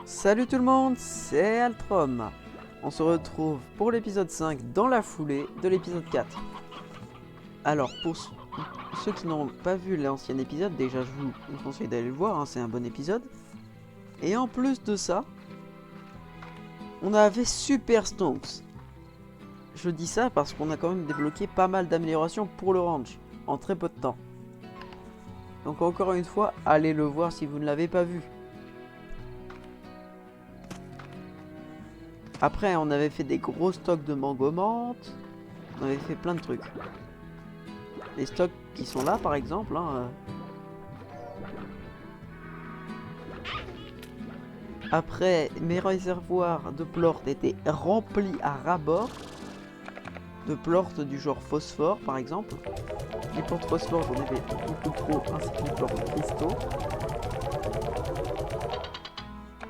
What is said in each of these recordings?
Salut tout le monde, c'est Altrom. On se retrouve pour l'épisode 5 dans la foulée de l'épisode 4. Alors pour ceux qui n'ont pas vu l'ancien épisode, déjà je vous conseille d'aller le voir, hein, c'est un bon épisode. Et en plus de ça, on avait Super Stonks. Je dis ça parce qu'on a quand même débloqué pas mal d'améliorations pour le ranch en très peu de temps. Donc encore une fois, allez le voir si vous ne l'avez pas vu. Après, on avait fait des gros stocks de mango menthe. On avait fait plein de trucs. Les stocks qui sont là, par exemple. Hein, Après, mes réservoirs de plort étaient remplis à ras-bord. De plort du genre phosphore, par exemple. Les plorts phosphore, j'en avais beaucoup trop, ainsi que les plorts cristaux.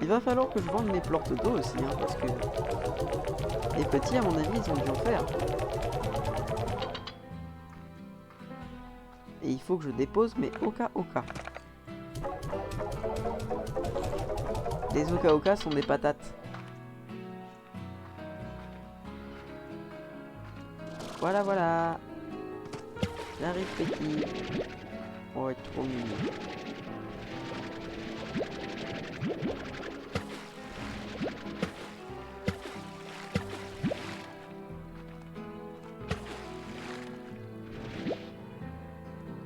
Il va falloir que je vende mes plorts d'eau aussi, hein, parce que les petits, à mon avis, ils ont dû en faire. Et il faut que je dépose mes Oka-Oka. Les Oka-Oka sont des patates. Voilà, voilà. J'arrive, petit. Oh, il est trop mignon.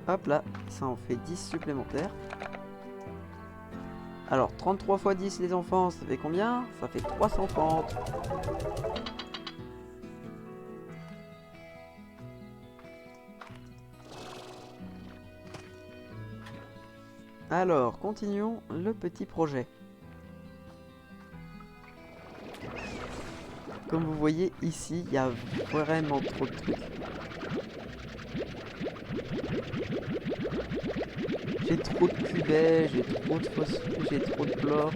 Hop là, ça en fait 10 supplémentaires. Alors, 33 x 10 les enfants, ça fait combien? Ça fait 330. Alors, continuons le petit projet. Comme vous voyez ici, il y a vraiment trop de trucs. J'ai trop de cubets, j'ai trop de phosphore, j'ai trop de plort.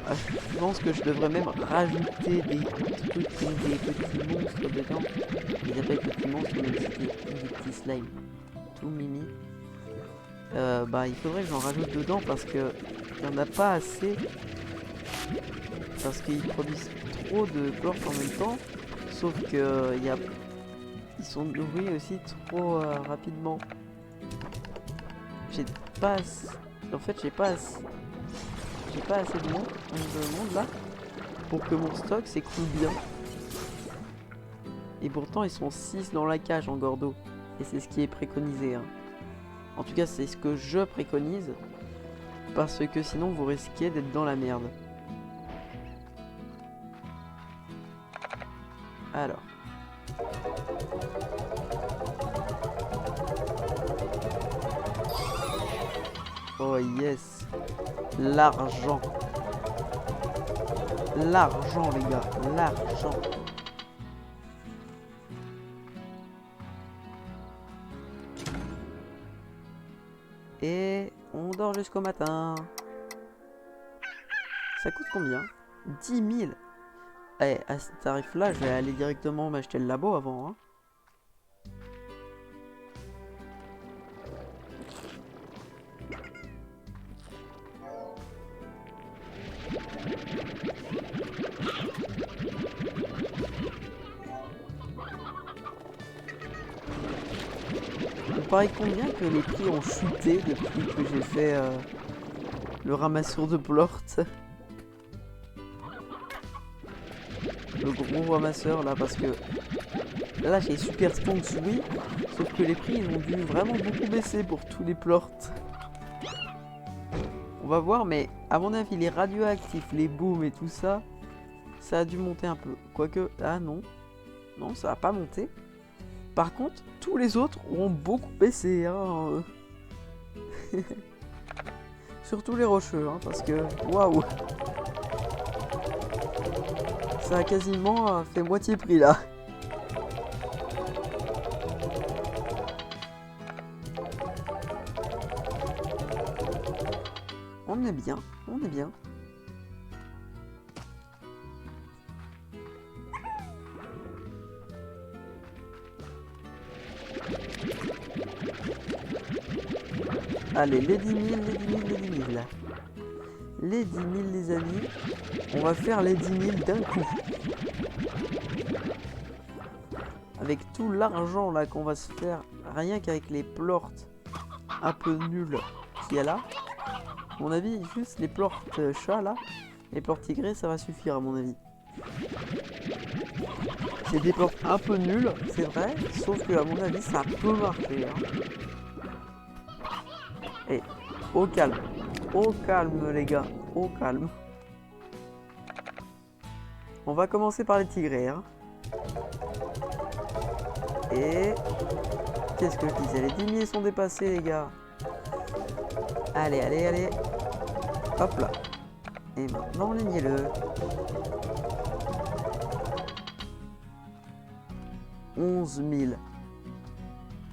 Ah, je pense que je devrais même rajouter des trucs comme des petits monstres dedans. Ils appellent petits monstres, mais c'est des petits slimes. Tout mimi. Il faudrait que j'en rajoute dedans parce que il n'y en a pas assez. Parce qu'ils produisent trop de plort en même temps. Sauf que ils sont nourris aussi trop rapidement. J'ai pas assez... En fait, j'ai pas assez de monde là pour que mon stock s'écoule bien. Et pourtant, ils sont 6 dans la cage en gordo. Et c'est ce qui est préconisé. Hein. En tout cas, c'est ce que je préconise. Parce que sinon, vous risquez d'être dans la merde. Alors. Oh yes. L'argent. L'argent, les gars. L'argent. Et on dort jusqu'au matin. Ça coûte combien? 10 000. Eh, à ce tarif-là, je vais aller directement m'acheter le labo avant. Hein. Il paraît combien que les prix ont chuté depuis que j'ai fait le ramasseur de plort. Le gros ramasseur là, parce que là j'ai Super Stonks, oui, sauf que les prix ils ont dû vraiment beaucoup baisser pour tous les plorts. On va voir, mais à mon avis les radioactifs, les booms et tout ça, ça a dû monter un peu. Quoique, ah non, non ça a pas monté. Par contre, tous les autres ont beaucoup baissé, hein. Surtout les rocheux, hein, parce que, waouh, ça a quasiment fait moitié prix là. On est bien, on est bien. Allez, les 10 000, les 10 000, les 10 000. les 10 000 les amis. On va faire les 10 000 d'un coup. Avec tout l'argent là qu'on va se faire, rien qu'avec les plorts un peu nuls qu'il y a là. À mon avis, juste les plorts chats là, les plorts tigrés, ça va suffire à mon avis. C'est des plorts un peu nuls, c'est vrai, sauf que à mon avis, ça peut marcher. Hein. Et au calme les gars, au calme. On va commencer par les tigrés. Hein. Et qu'est-ce que je disais? Les 10 000 sont dépassés les gars. Allez, allez, allez. Hop là. Et maintenant, lignez-le. 11 000.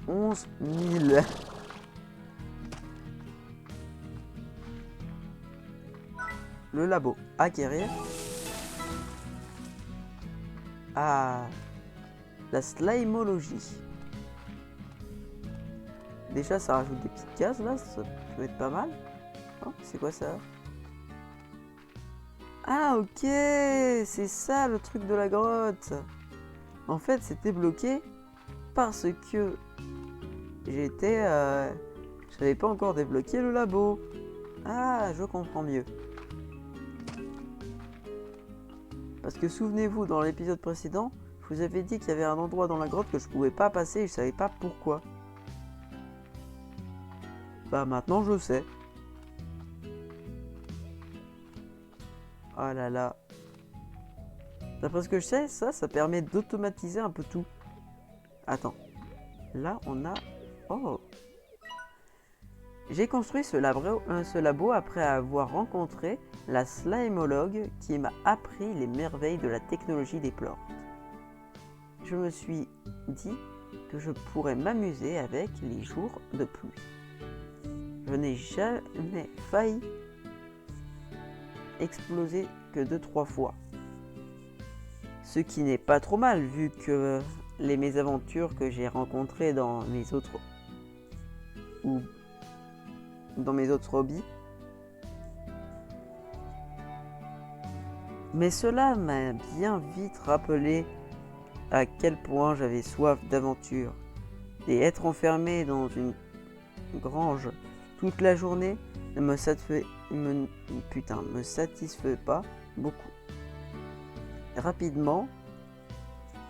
11 000. Le labo. Acquérir. Ah. La slimologie. Déjà, ça rajoute des petites cases là. Ça peut être pas mal. Oh, c'est quoi ça? Ah, ok. C'est ça le truc de la grotte. En fait, c'était bloqué parce que je n'avais pas encore débloqué le labo. Ah, je comprends mieux. Parce que souvenez-vous, dans l'épisode précédent, je vous avais dit qu'il y avait un endroit dans la grotte que je pouvais pas passer et je savais pas pourquoi. Bah maintenant je sais. Oh là là. D'après ce que je sais, ça permet d'automatiser un peu tout. Attends. Là, on a... Oh. J'ai construit ce labo après avoir rencontré la slimologue qui m'a appris les merveilles de la technologie des plorts. Je me suis dit que je pourrais m'amuser avec les jours de pluie. Je n'ai jamais failli exploser que 2-3 fois. Ce qui n'est pas trop mal vu que les mésaventures que j'ai rencontrées dans mes autres hobbies. Mais cela m'a bien vite rappelé à quel point j'avais soif d'aventure. Et être enfermé dans une grange toute la journée ne me satisfait pas beaucoup. Rapidement,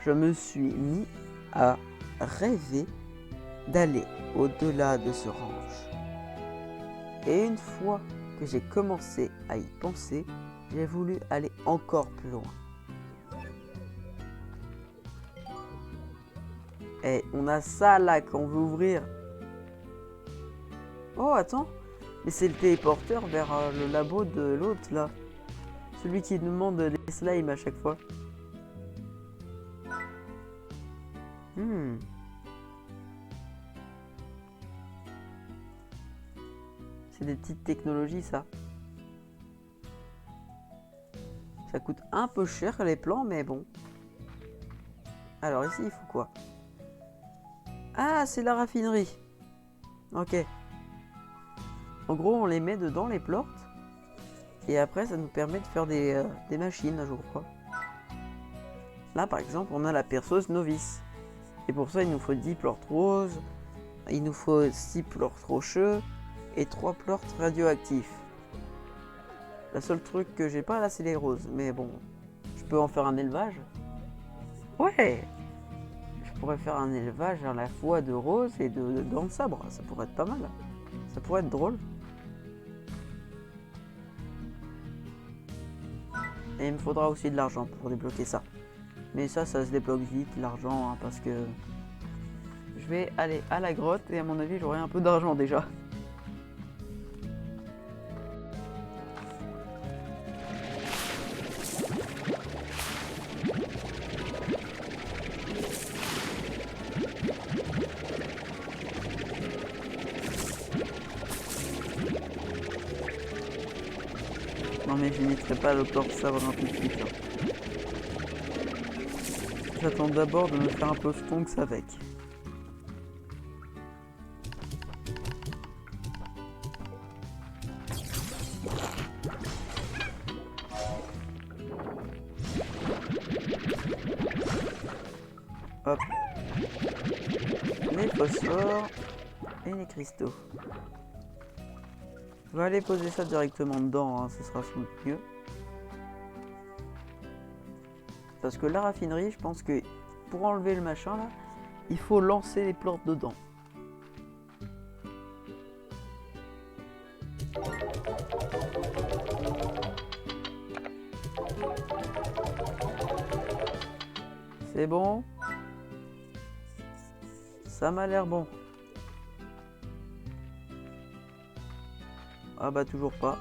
je me suis mis à rêver d'aller au-delà de ce ranch. Et une fois que j'ai commencé à y penser, j'ai voulu aller encore plus loin. Et on a ça là qu'on veut ouvrir. Oh attends, mais c'est le téléporteur vers le labo de l'autre là. Celui qui demande les slimes à chaque fois. C'est des petites technologies ça. Ça coûte un peu cher les plans, mais bon. Alors ici il faut quoi? Ah, c'est la raffinerie. Ok. En gros, on les met dedans, les plorts. Et après, ça nous permet de faire des machines, je crois. Là, par exemple, on a la perceuse novice. Et pour ça, il nous faut 10 plorts roses. Il nous faut 6 plorts rocheux. Et 3 plorts radioactifs. Le seul truc que j'ai pas là, c'est les roses. Mais bon, je peux en faire un élevage. Ouais! Je pourrais faire un élevage à la fois de roses et de dents de sabre. Ça pourrait être pas mal. Ça pourrait être drôle. Et il me faudra aussi de l'argent pour débloquer ça. Mais ça se débloque vite, l'argent, hein, parce que je vais aller à la grotte et à mon avis, j'aurai un peu d'argent déjà. Non mais je n'hésiterai pas à le port sabre un peu plus. Hein. J'attends d'abord de me faire un peu stonks avec. Hop. Les phosphores et les cristaux. On va aller poser ça directement dedans, hein, ce sera sans doute mieux. Parce que la raffinerie, je pense que pour enlever le machin là, il faut lancer les plantes dedans. C'est bon? Ça m'a l'air bon. Ah bah toujours pas.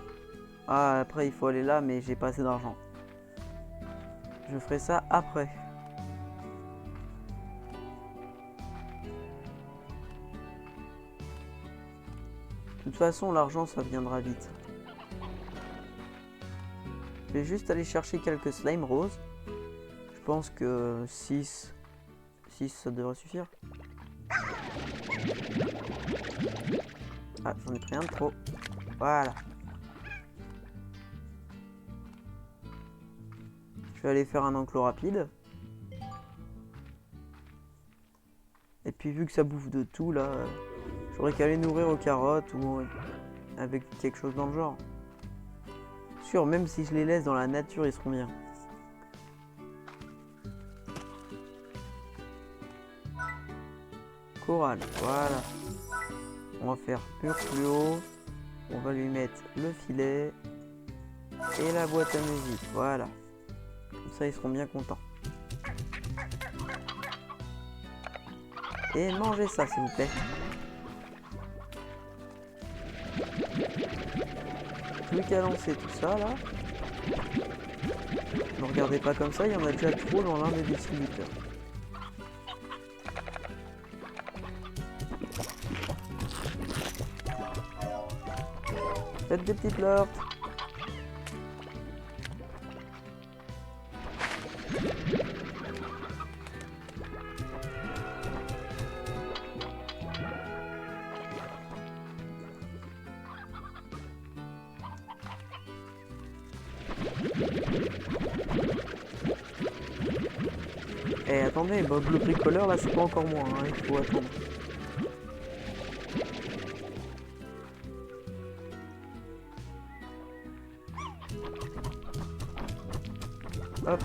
Ah après il faut aller là mais j'ai pas assez d'argent. Je ferai ça après. De toute façon l'argent ça viendra vite. Je vais juste aller chercher quelques slime roses. Je pense que 6 ça devrait suffire. Ah j'en ai pris un de trop. Voilà. Je vais aller faire un enclos rapide. Et puis vu que ça bouffe de tout là, j'aurais qu'à les nourrir aux carottes ou avec quelque chose dans le genre. Sûr, même si je les laisse dans la nature, ils seront bien. Corail, voilà. On va faire pur fluo. On va lui mettre le filet et la boîte à musique, voilà. Comme ça, ils seront bien contents. Et mangez ça, s'il vous plaît. Plus qu'à lancer tout ça, là. Ne regardez pas comme ça, il y en a déjà trop dans l'un des distributeurs. Faites des petites lords. Et attendez, Bob le bricoleur là c'est pas encore moi, hein, il faut attendre. Hop.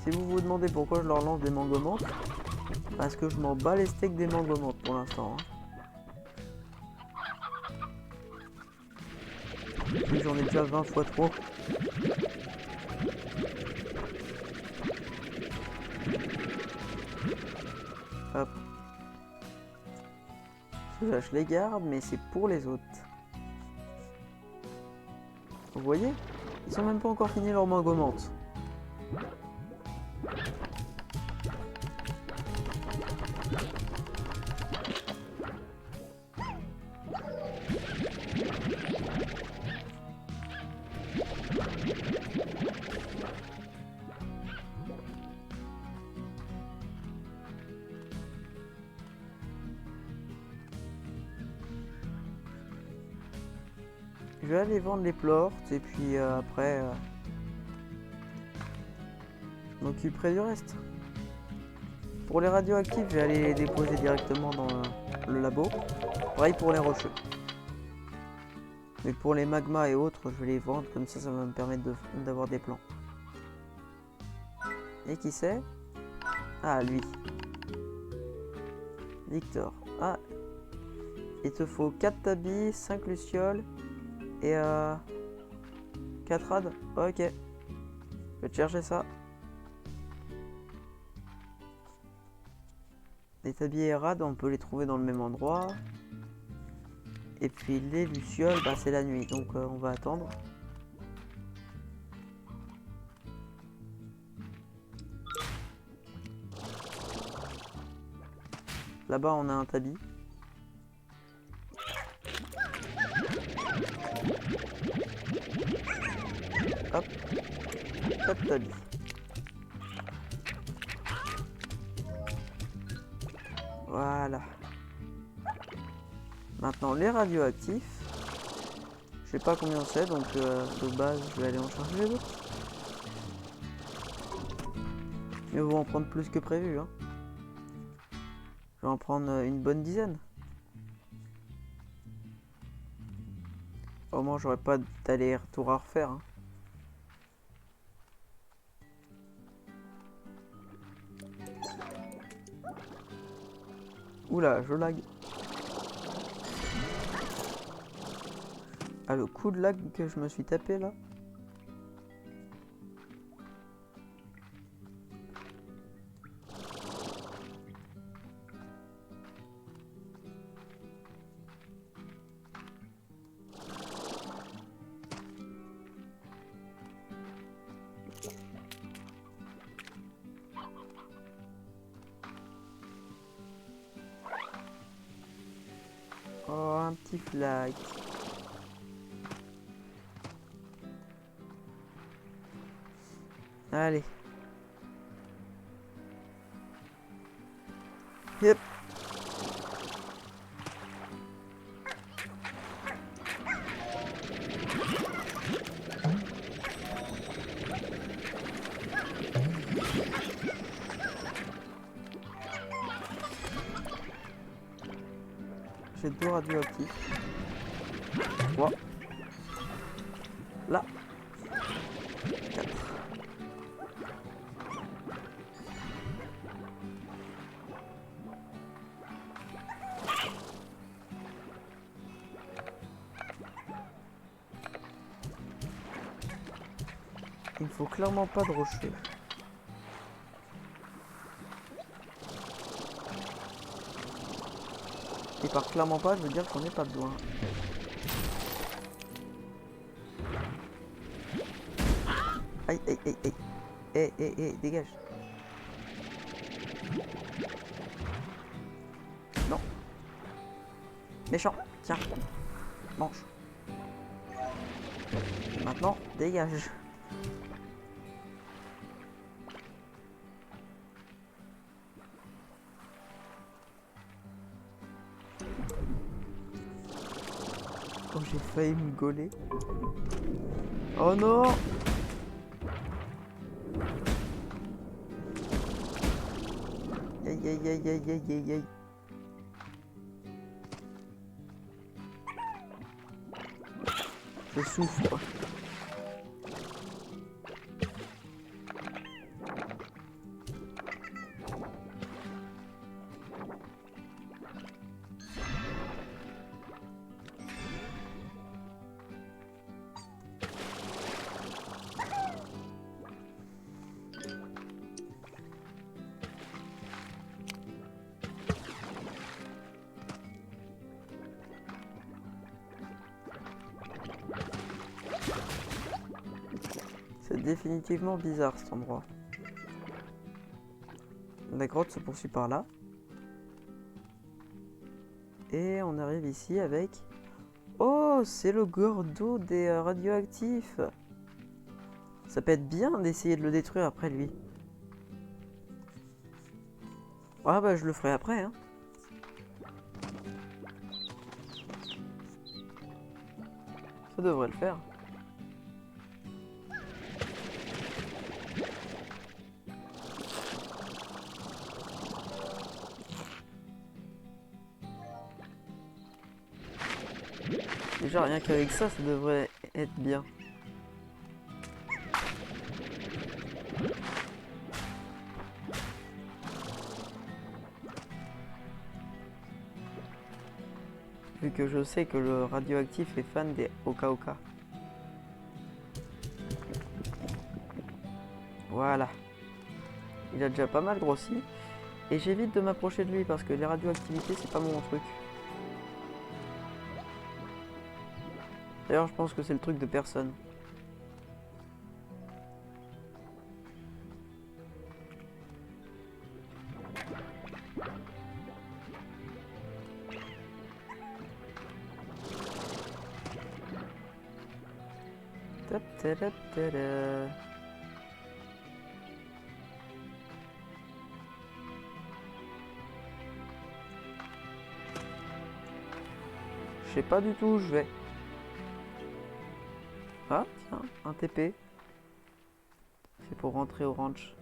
Si vous vous demandez pourquoi je leur lance des mangomantes, parce que je m'en bats les steaks des mangomantes pour l'instant. Hein. Oui, j'en ai déjà 20 fois trop. Hop. Ceux-là, je les garde, mais c'est pour les autres. Vous voyez? Ils ont même pas encore fini leur mangomente. Je vais aller vendre les plorts et puis après je m'occuperai du reste. Pour les radioactifs, je vais aller les déposer directement dans le labo. Pareil pour les rocheux. Mais pour les magmas et autres, je vais les vendre, comme ça va me permettre d'avoir des plans. Et qui c'est? Ah, lui. Victor. Ah. Il te faut 4 tabis, 5 lucioles et 4 rades. Ok. Je vais te chercher ça. Les tabis et rades, on peut les trouver dans le même endroit. Et puis les lucioles, bah, c'est la nuit, donc on va attendre. Là-bas, on a un tabi. Hop, 4 tabis. Voilà. Maintenant, les radioactifs. Je sais pas combien c'est, donc de base, je vais aller en chercher les autres. Mais on va en prendre plus que prévu, hein. Je vais en prendre une bonne dizaine. Au moins, j'aurais pas d'aller-retour à refaire, hein. Oula, je lag. Ah, le coup de lag que je me suis tapé là. Oh, un petit flag. Allez. Yep. J'ai 2 radioactifs. Wow. Là. 4. Il me faut clairement pas de rocheux. Et par clairement pas, je veux dire qu'on n'est pas besoin. Aïe, aïe, aïe, aïe. Eh, dégage. Non. Méchant. Tiens. Mange. Et maintenant, dégage. Oh, j'ai failli me gauler. Oh non! Aïe, aïe, aïe, aïe, aïe, aïe, aïe. Je souffre. C'est définitivement bizarre cet endroit. La grotte se poursuit par là. Et on arrive ici avec... Oh, c'est le gordo des radioactifs. Ça peut être bien d'essayer de le détruire après lui. Ah bah je le ferai après, hein. Ça devrait le faire. Déjà rien qu'avec ça, ça devrait être bien. Vu que je sais que le radioactif est fan des Oka Oka. Voilà. Il a déjà pas mal grossi. Et j'évite de m'approcher de lui parce que les radioactivités, c'est pas mon truc. D'ailleurs, je pense que c'est le truc de personne. Tap, tadap, tada. Je sais pas du tout où je vais. Ah, tiens, un TP. C'est pour rentrer au ranch.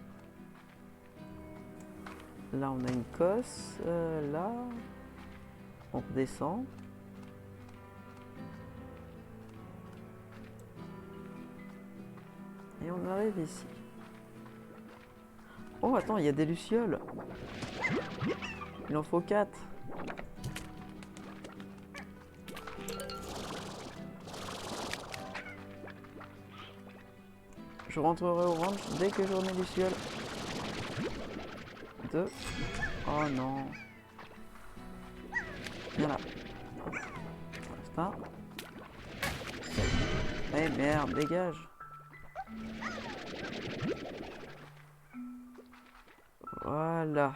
Là, on a une cosse. Là, on redescend. Et on arrive ici. Oh, attends, il y a des lucioles. Il en faut 4. Je rentrerai au ranch dès que j'en ai lucioles. 2. Oh non. Viens là. Reste un. Eh merde, dégage. Voilà.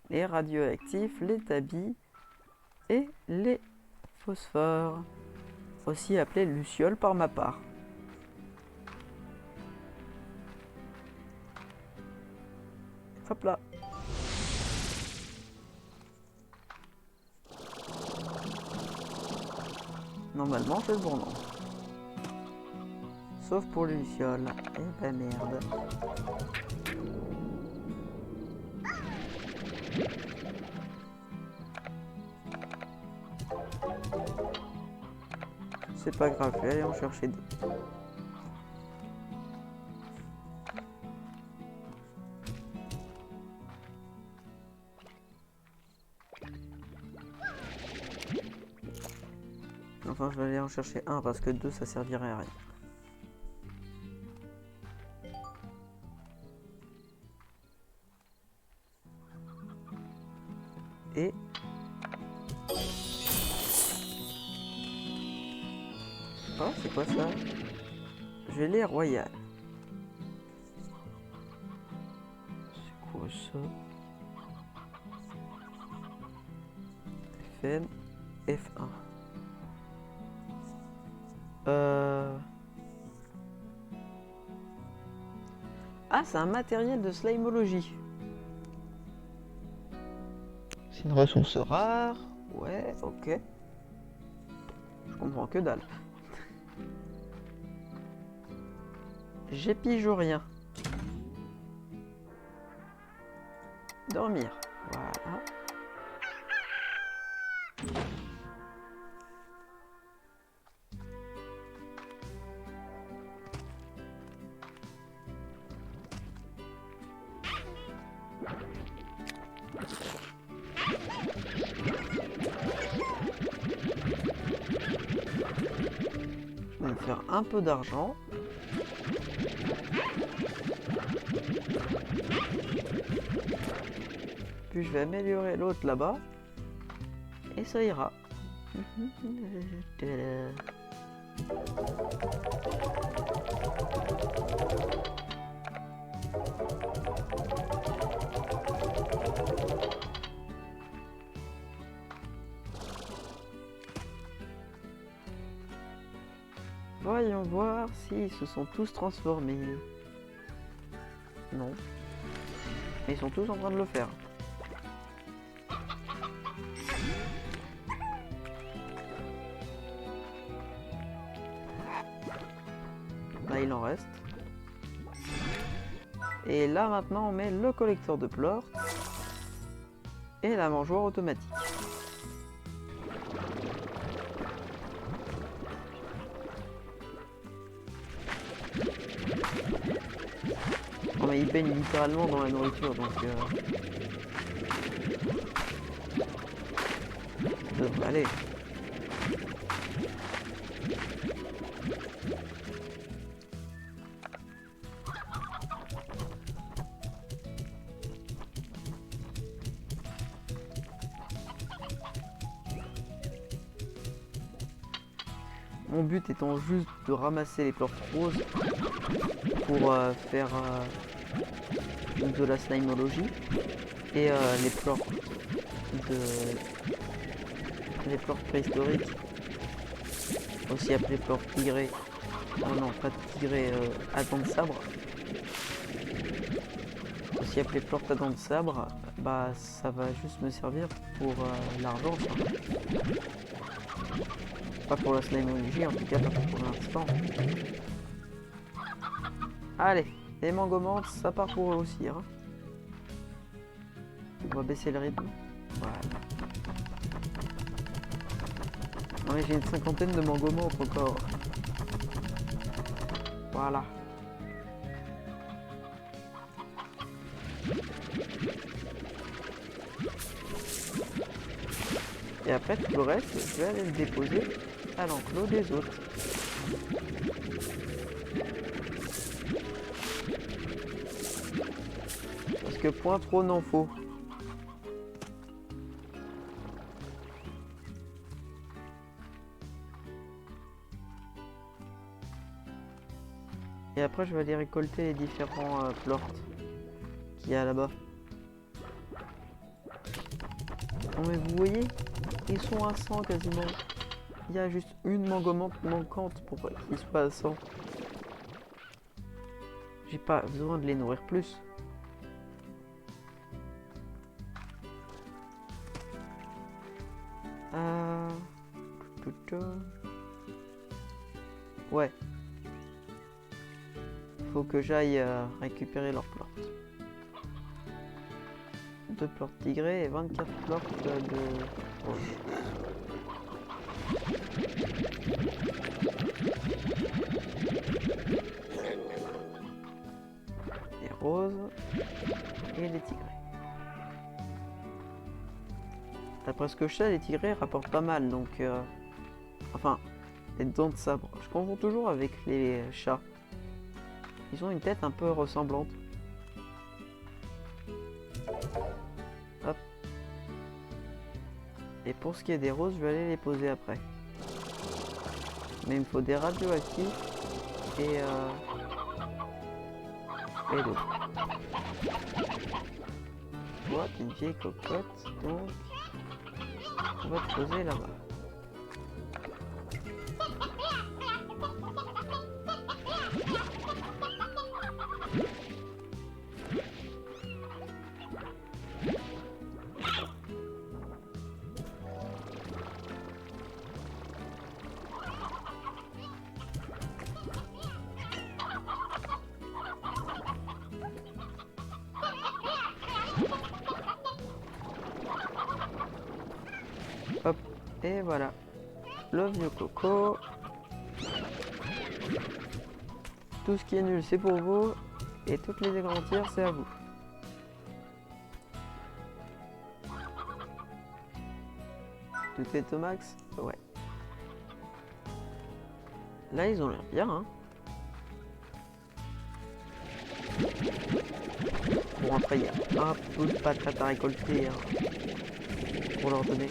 Les radioactifs, les tabis et les phosphores. Aussi appelés lucioles par ma part. Hop là. Normalement, c'est le bon nom. Sauf pour les lucioles. Eh ben merde. C'est pas grave, je vais aller en chercher 2. Enfin, je vais aller en chercher 1 parce que 2 ça servirait à rien. Et oh, c'est quoi ça? Gelée royale. C'est quoi ça? FM F1. Ah, c'est un matériel de slimologie. C'est une ressource rare. Ouais, ok. Je comprends que dalle. J'épige rien. Dormir. Voilà. Je vais me faire un peu d'argent. Puis je vais améliorer l'autre là-bas. Et ça ira. Voyons voir s'ils se sont tous transformés. Non. Mais ils sont tous en train de le faire. Là, il en reste. Et là, maintenant, on met le collecteur de pleurs et la mangeoire automatique. Non mais il baigne littéralement dans la nourriture, donc ça devrait aller. Mon but étant juste de ramasser les pleurs roses pour faire de la slimologie et les pleurs préhistoriques, aussi appelées pleurs tigrées. Oh non, pas tigrées, à dents de sabre. Aussi appelées pleurs à dents de sabre, bah ça va juste me servir pour l'argent, ça. Pas pour la slimologie, en tout cas pas pour l'instant. Allez, les mangomantes, ça part pour eux aussi. Hein. On va baisser le rythme. Voilà. Ouais, j'ai une cinquantaine de mangomontes encore. Voilà. Et après tout le reste, je vais aller le déposer à l'enclos des autres. Parce que point trop n'en faut. Et après je vais aller récolter les différents plorts qu'il y a là-bas. Non mais vous voyez, ils sont à 100 quasiment. Il y a juste une mangomonte manquante pour qu'ils soient à 100. J'ai pas besoin de les nourrir plus. Ouais. Faut que j'aille récupérer leurs plorts. 2 plorts tigrés et 24 plorts de roses. Les roses et les tigrés. D'après ce que je sais, les tigrés rapportent pas mal, donc enfin, les dents de sabre. Je confonds toujours avec les chats. Ils ont une tête un peu ressemblante. Hop. Et pour ce qui est des roses, je vais aller les poser après. Mais il me faut des radioactifs et d'autres. Toi, t'es une vieille cocotte, donc on va te poser là-bas. Hop, et voilà. Le vieux coco. Tout ce qui est nul, c'est pour vous. Et toutes les agrandir, c'est à vous. Tout est au max? Ouais. Là, ils ont l'air bien, hein. Bon, après, il y a un peu de patates à récolter, hein, pour leur donner.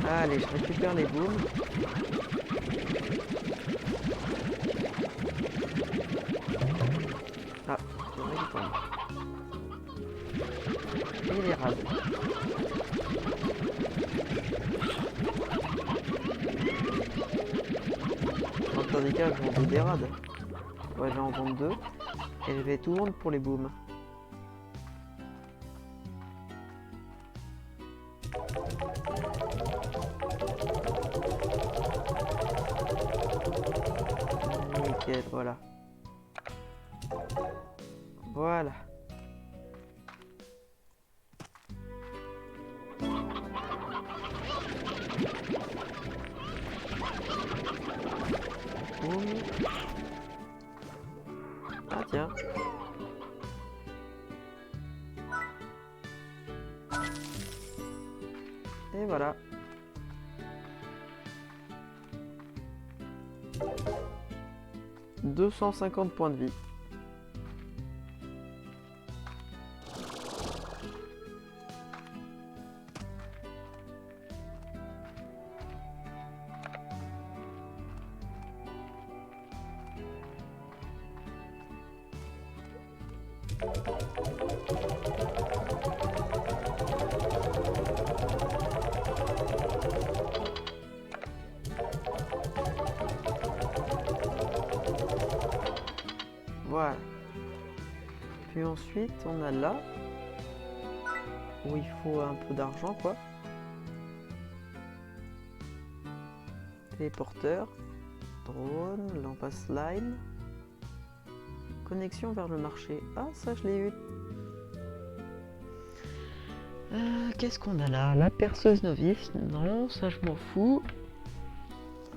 Allez, je récupère les booms. Ah, c'est vrai qu'il tombe. Et les rades. Dans tous les cas, je vends des rades. Ouais, je vais en vendre 2. Et je vais tout vendre pour les booms. Nickel, voilà. Voilà. Boum. Ah tiens. Et voilà. « 250 points de vie. » Voilà. Puis ensuite, on a là, où il faut un peu d'argent, quoi. Téléporteur, drone, lampe à slime. Connexion vers le marché. Ah, ça, je l'ai eu. Qu'est-ce qu'on a là? La perceuse novice. Non, ça, je m'en fous.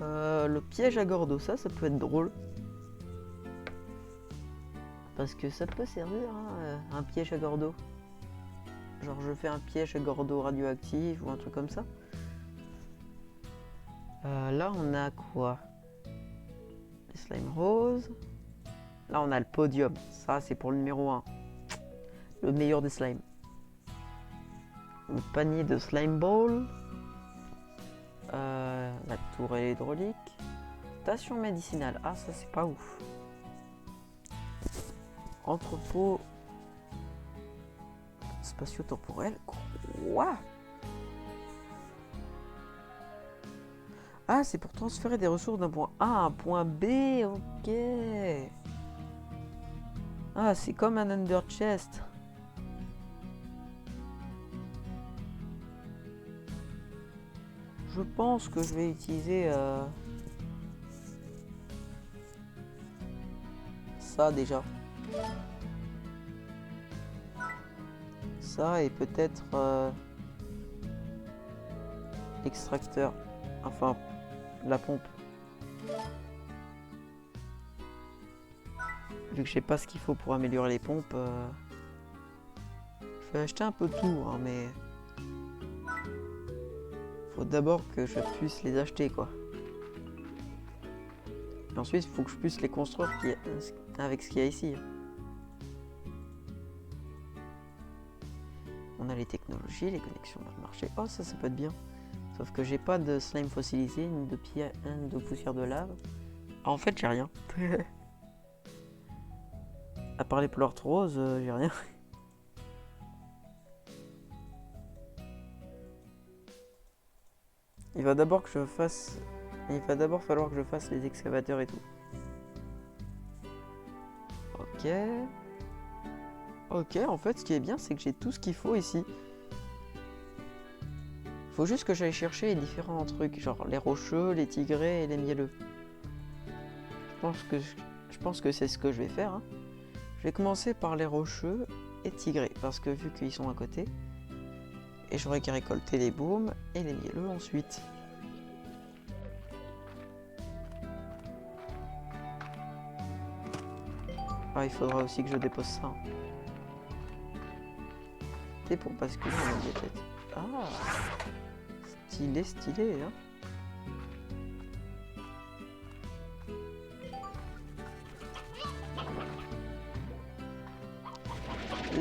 Le piège à Gordo, ça peut être drôle. Parce que ça peut servir, hein, un piège à Gordo. Genre, je fais un piège à Gordo radioactif ou un truc comme ça. Là, on a quoi? Les slime roses. Là, on a le podium. Ça, c'est pour le numéro 1. Le meilleur des slimes. Le panier de slime ball. La tourelle hydraulique. Station médicinale. Ah, ça, c'est pas ouf. Entrepôt spatio-temporel. Quoi? Ah, c'est pour transférer des ressources d'un point A à un point B. Ok. Ah, c'est comme un under chest. Je pense que je vais utiliser ça déjà. Ça et peut-être l'extracteur. Enfin, la pompe. Vu que je sais pas ce qu'il faut pour améliorer les pompes, je vais acheter un peu tout, hein, mais faut d'abord que je puisse les acheter, quoi. Et ensuite, il faut que je puisse les construire avec ce qu'il y a ici. On a les technologies, les connexions vers le marché. Oh, ça peut être bien. Sauf que j'ai pas de slime fossilisé, ni de poussière de lave. Ah, en fait, j'ai rien. À part les pleurs roses, j'ai rien. Il va d'abord falloir que je fasse les excavateurs et tout. Ok. Ok, en fait, ce qui est bien, c'est que j'ai tout ce qu'il faut ici. Faut juste que j'aille chercher les différents trucs, genre les rocheux, les tigrés et les mielleux. Je pense que c'est ce que je vais faire. Hein. Je vais commencer par les rocheux et tigrés, parce que vu qu'ils sont à côté, et j'aurai qu'à récolter les baumes et les mielleux ensuite. Ah, il faudra aussi que je dépose ça. C'est pour basculer dans la bibliothèque. Ah, stylé, hein.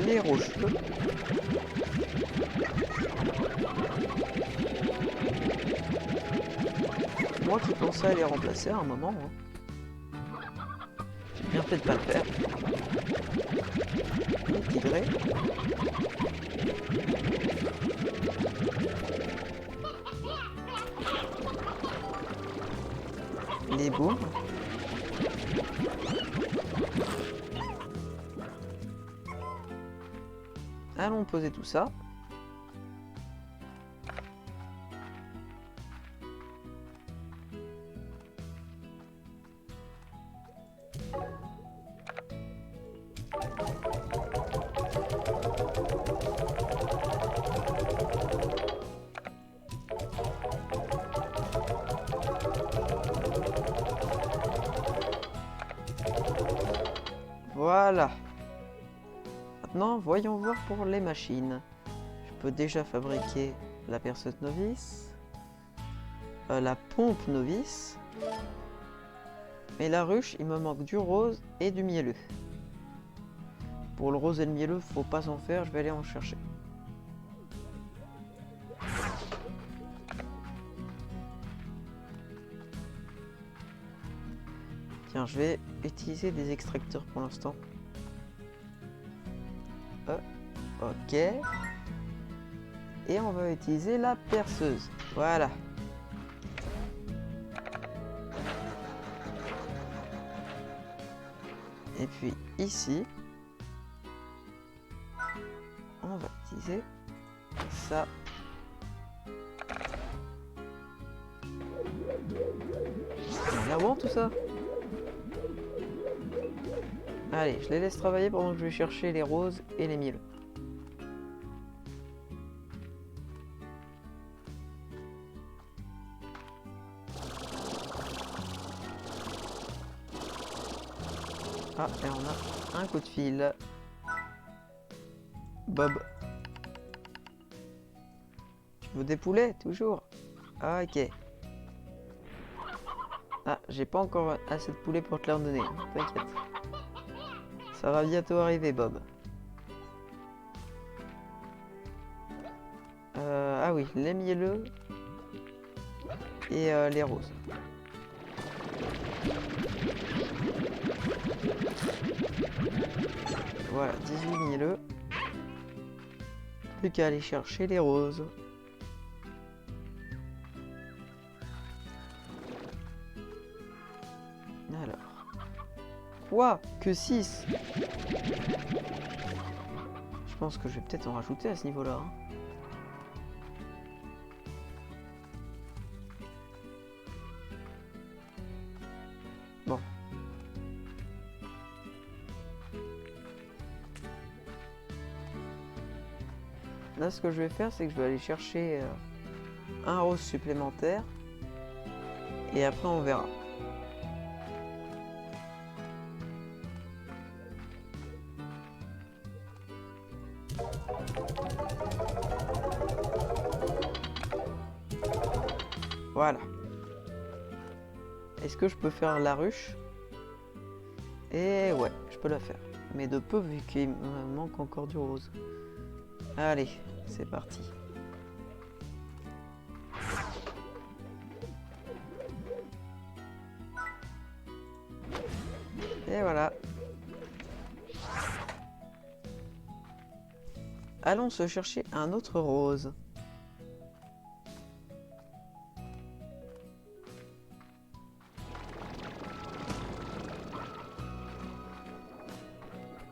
Les rocheux. Moi qui pensais à les remplacer à un moment. Hein. J'ai bien fait de pas le faire. Les tigrés. Les baumes. Allons poser tout ça. Voilà. Maintenant, voyons voir pour les machines. Je peux déjà fabriquer la perceuse novice, la pompe novice, mais la ruche, il me manque du rose et du mielleux. Pour le rose et le mielleux, faut pas s'en faire, je vais aller en chercher. Tiens, je vais utiliser des extracteurs pour l'instant. Ok. Et on va utiliser la perceuse. Voilà. Et puis ici, on va utiliser ça. Ça a l'air bon tout ça. Allez, je les laisse travailler pendant que je vais chercher les roses et les miels. Ah, et on a un coup de fil. Bob. Tu veux des poulets, toujours? Ah, ok. Ah, j'ai pas encore assez de poulets pour te leur donner. T'inquiète. Ça va bientôt arriver, Bob. Ah oui, les mielleux et les roses. Voilà, 18 mielleux. Plus qu'à aller chercher les roses. Alors. Quoi? Que 6? Je pense que je vais peut-être en rajouter à ce niveau-là. Hein. Bon. Là, ce que je vais faire, c'est que je vais aller chercher un rose supplémentaire. Et après, on verra. Voilà. Est-ce que je peux faire la ruche? Et ouais, je peux la faire. Mais de peu vu qu'il me manque encore du rose. Allez, c'est parti. Et voilà. Allons se chercher un autre rose.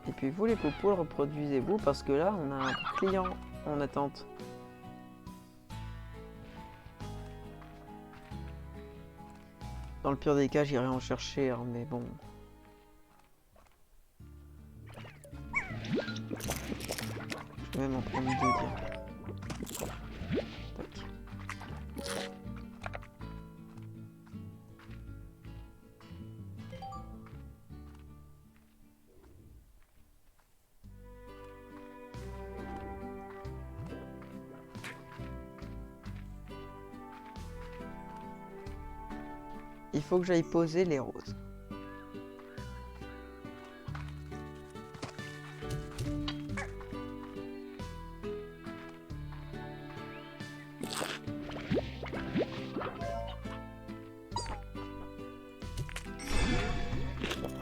Et puis vous les poupoules, reproduisez-vous parce que là on a un client en attente. Dans le pire des cas, j'irai en chercher, hein, mais bon. Je vais même en prendre 2 direct. Tac. Il faut que j'aille poser les roses.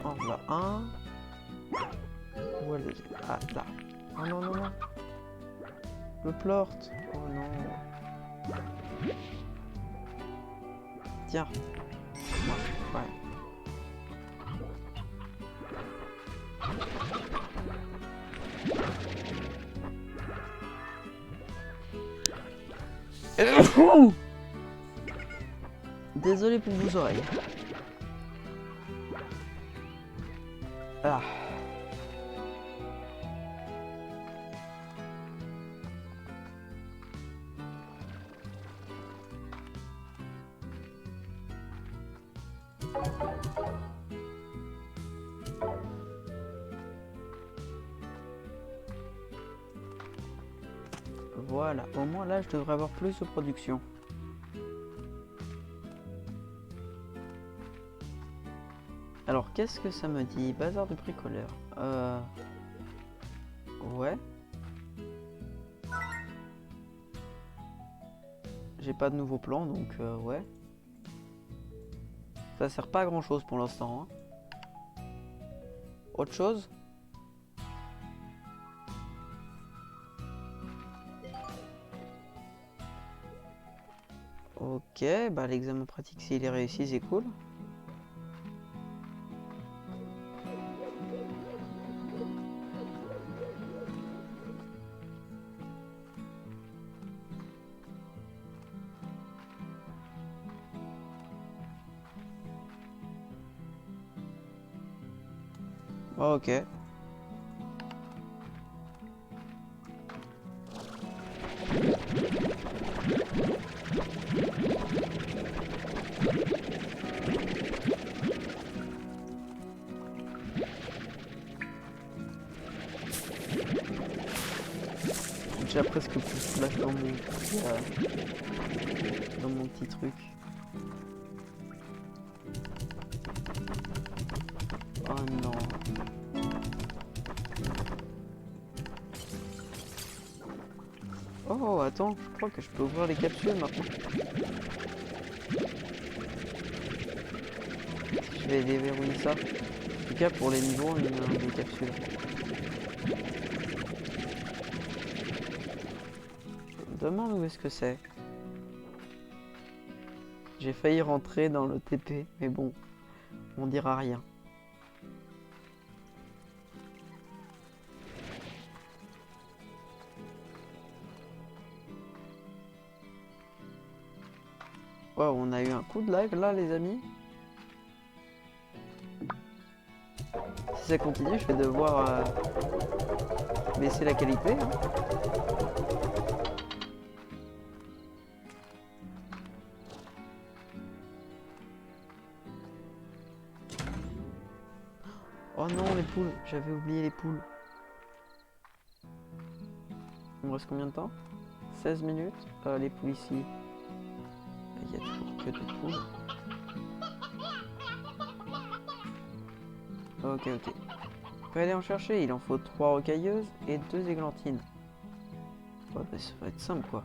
En voilà un. Où est le deuxième? Ah, là. Oh non, non, non. Le plort. Oh non. Tiens. Ouais. Désolé pour vos oreilles. Ah. Voilà, au moins là je devrais avoir plus de production. Alors qu'est-ce que ça me dit? Bazar de bricoleur. Ouais. J'ai pas de nouveau plan donc ouais. Ça sert pas à grand chose pour l'instant. Hein. Autre chose? Ok, bah l'examen pratique s'il est réussi c'est cool. Oh, ok. J'ai déjà presque plus de place dans mon petit truc. Oh non. Oh, attends, je crois que je peux ouvrir les capsules maintenant. Je vais déverrouiller ça. En tout cas, pour les niveaux, il y a des capsules. Je me demande où est-ce que c'est. J'ai failli rentrer dans le TP, mais bon, on dira rien. Wow, on a eu un coup de live là, les amis. Si ça continue, je vais devoir baisser la qualité. Hein. Oh non, les poules, j'avais oublié les poules. Il me reste combien de temps? 16 minutes. Les poules ici. Il y a toujours que des poules. Ok, ok. On peut aller en chercher, il en faut 3 rocailleuses et 2 églantines. Ouais, bah, ça va être simple quoi.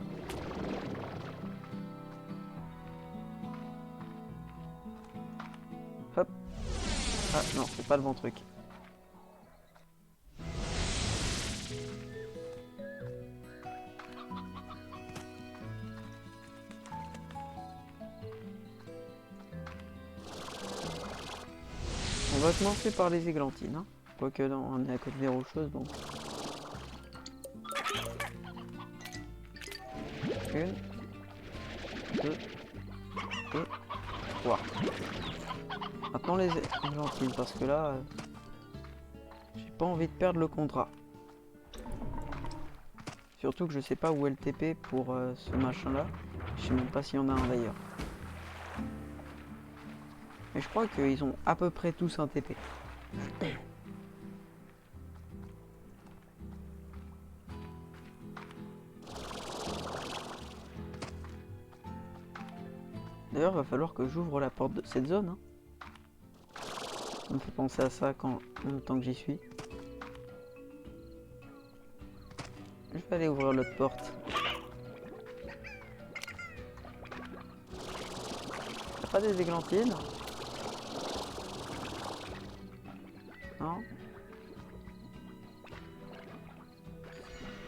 Hop. Ah non, c'est pas le bon truc. On va commencer par les églantines. Hein. Quoique non, on est à côté des rocheuses donc. Une, deux, et trois. Maintenant les églantines parce que là, j'ai pas envie de perdre le contrat. Surtout que je sais pas où est le TP pour ce machin là. Je sais même pas s'il y en a un d'ailleurs. Mais je crois qu'ils ont à peu près tous un TP. D'ailleurs, va falloir que j'ouvre la porte de cette zone. Hein. Ça me fait penser à ça en même temps que j'y suis. Je vais aller ouvrir l'autre porte. Y'a pas des églantines? Non?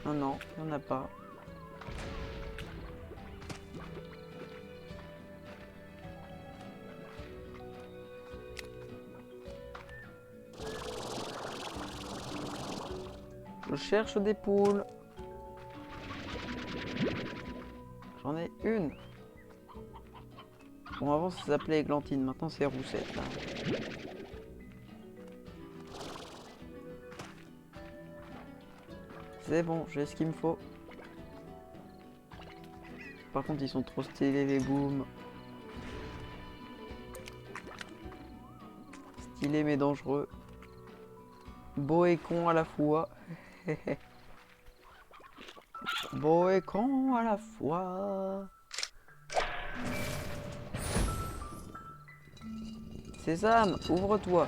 Non, non, il n'y en a pas. Je cherche des poules. J'en ai une. Bon, avant ça s'appelait églantine, maintenant c'est roussette. Là. C'est bon, j'ai ce qu'il me faut. Par contre, ils sont trop stylés les booms. Stylés mais dangereux. Beau et con à la fois. Beau et con à la fois. Sésame, ouvre-toi.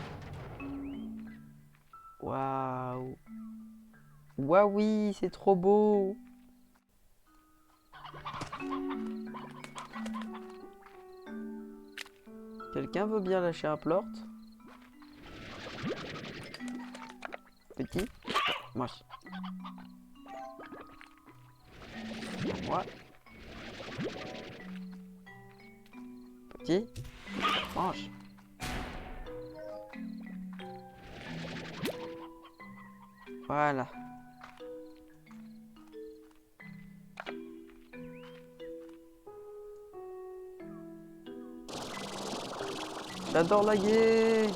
Waouh. Waouh, oui, c'est trop beau. Quelqu'un veut bien lâcher un plort? Petit. Moi. Moi. Petit. Mange. Voilà. J'adore laguer.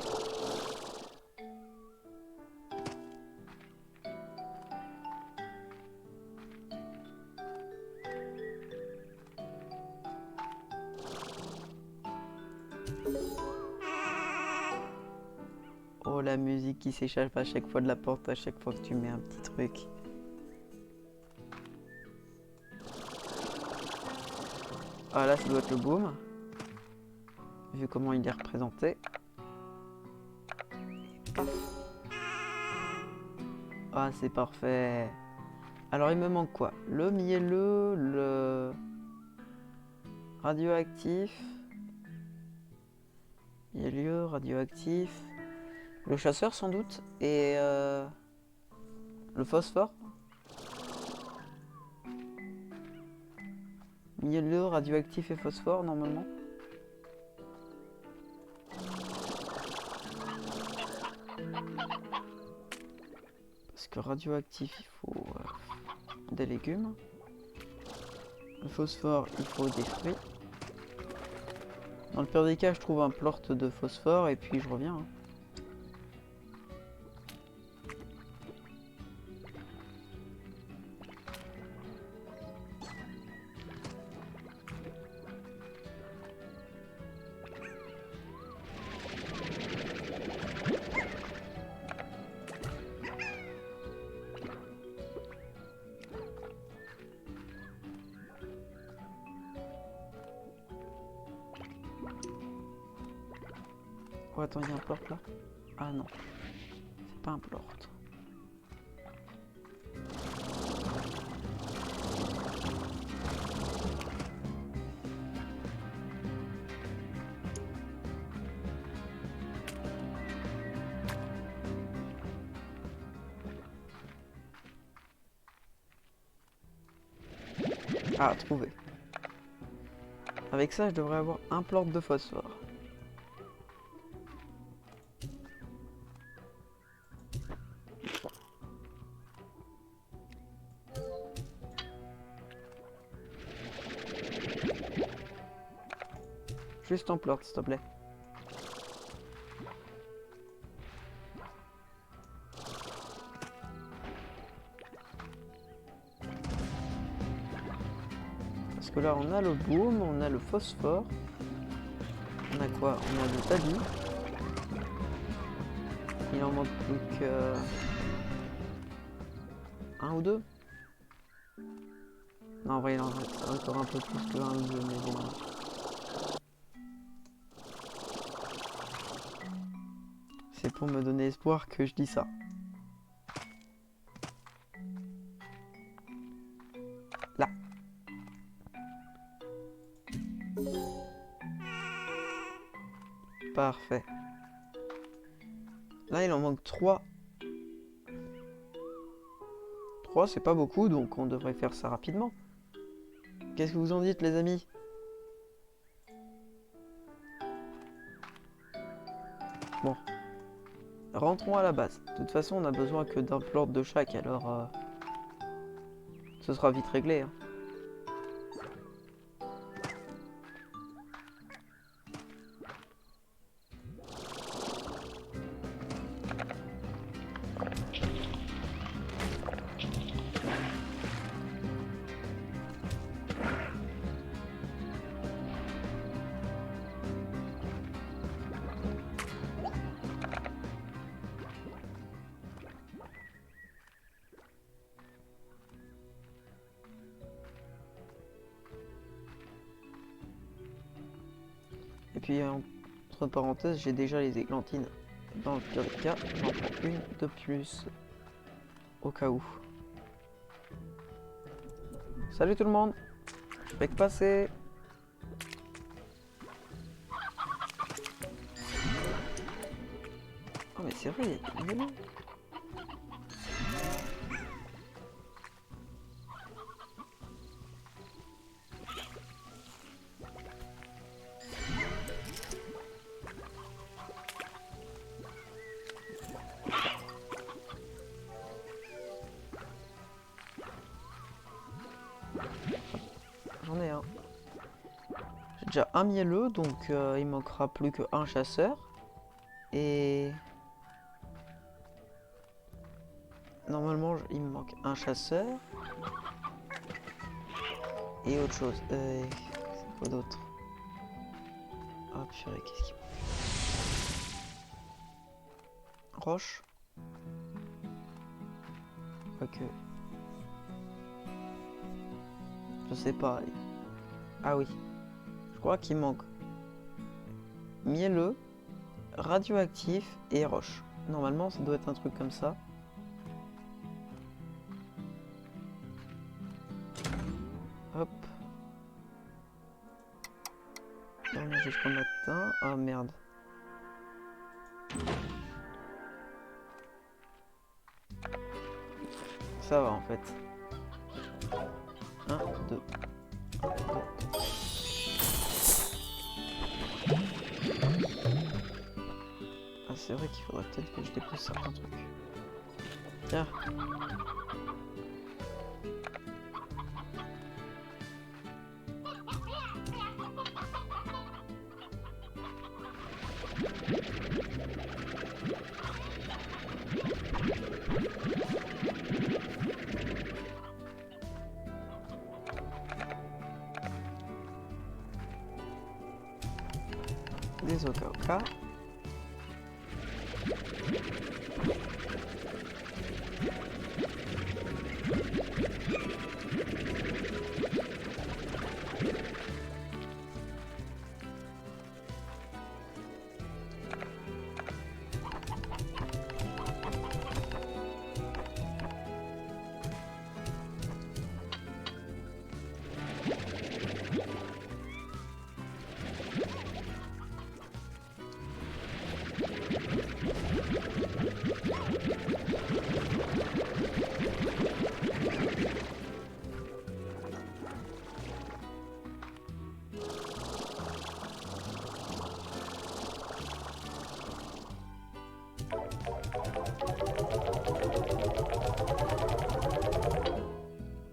Oh, la musique qui s'échappe à chaque fois de la porte, à chaque fois que tu mets un petit truc. Ah là, ça doit être le boom. Vu comment il est représenté. Ah, c'est parfait. Alors, il me manque quoi? Le mielleux, le radioactif. Mielleux, radioactif. Le chasseur, sans doute. Et le phosphore. Mielleux, radioactif et phosphore, normalement. Parce que radioactif, il faut des légumes. Le phosphore, il faut des fruits. Dans le pire des cas, je trouve un plort de phosphore et puis je reviens. Hein. Oh, attends, il y a un plort là? Ah non, c'est pas un plort. Ah, trouvé. Avec ça, je devrais avoir un plort de phosphore. Juste en plort, s'il te plaît. Parce que là, on a le boom, on a le phosphore. On a quoi? On a le tabu. Il en manque plus que... un ou deux? Non, en vrai, il en reste encore un peu plus que un ou deux, mais bon... C'est pour me donner espoir que je dis ça. Là. Parfait. Là, il en manque 3. 3, c'est pas beaucoup, donc on devrait faire ça rapidement. Qu'est-ce que vous en dites, les amis? Bon. Rentrons à la base. De toute façon, on a besoin que d'un plort de chaque, alors... ce sera vite réglé. Hein. Et puis, entre parenthèses, j'ai déjà les églantines. Dans le pire des cas, j'en prends une de plus. Au cas où. Salut tout le monde! Je fais que passer! Oh mais c'est vrai, il est là. J'en ai un. J'ai déjà un mielleux, donc il manquera plus qu'un chasseur. Et... normalement, il me manque un chasseur. Et autre chose. C'est quoi d'autre? Oh purée, qu'est-ce qu'il manque? Roche. Ok. Je sais pas. Ah oui. Je crois qu'il manque mielleux, radioactif et roche. Normalement, ça doit être un truc comme ça. Hop. On a jusqu'au matin. Ah merde. Ça va en fait. 1, 2. Ah c'est vrai qu'il faudrait peut-être que je dépose certains trucs. Tiens. Des oka-oka.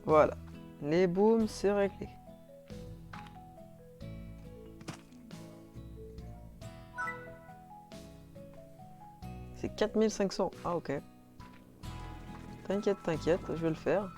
Voilà. Les booms, c'est réglé. C'est 4500. Ah ok. T'inquiète, t'inquiète, je vais le faire.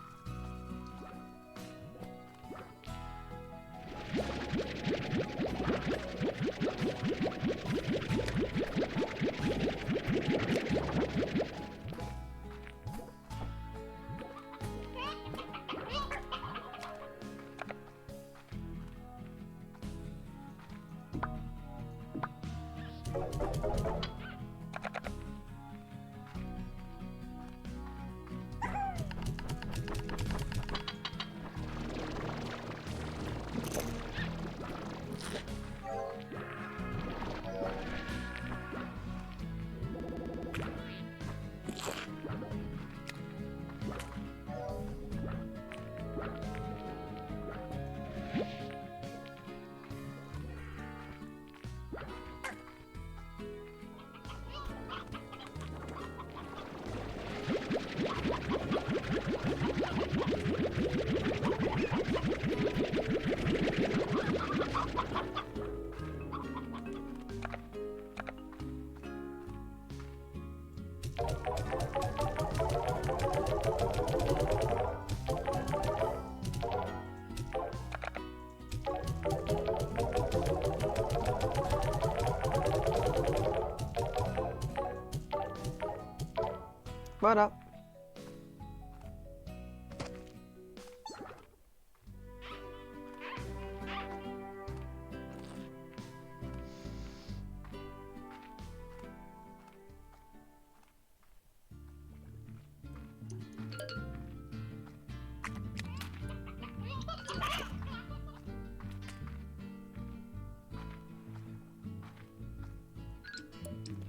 Voilà.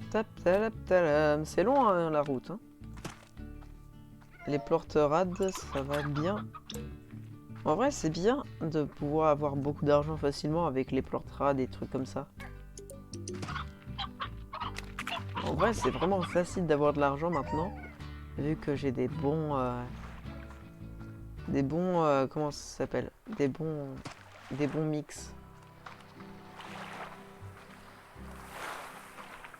Tap, talap, talam. C'est long hein, la route. Hein. Les plorterades, ça va bien. En vrai, c'est bien de pouvoir avoir beaucoup d'argent facilement avec les plorterades et trucs comme ça. En vrai, c'est vraiment facile d'avoir de l'argent maintenant, vu que j'ai des bons... comment ça s'appelle? Des bons mix.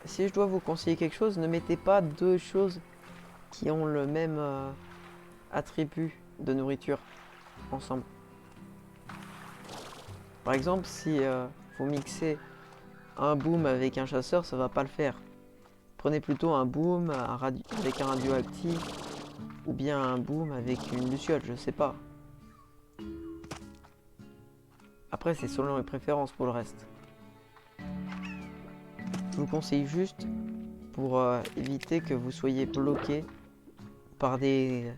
Si je dois vous conseiller quelque chose, ne mettez pas deux choses qui ont le même attribut de nourriture ensemble. Par exemple, si vous mixez un boom avec un chasseur, ça va pas le faire. Prenez plutôt un boom avec un radioactif ou bien un boom avec une luciole, je sais pas. Après, c'est selon les préférences pour le reste. Je vous conseille juste pour éviter que vous soyez bloqué par de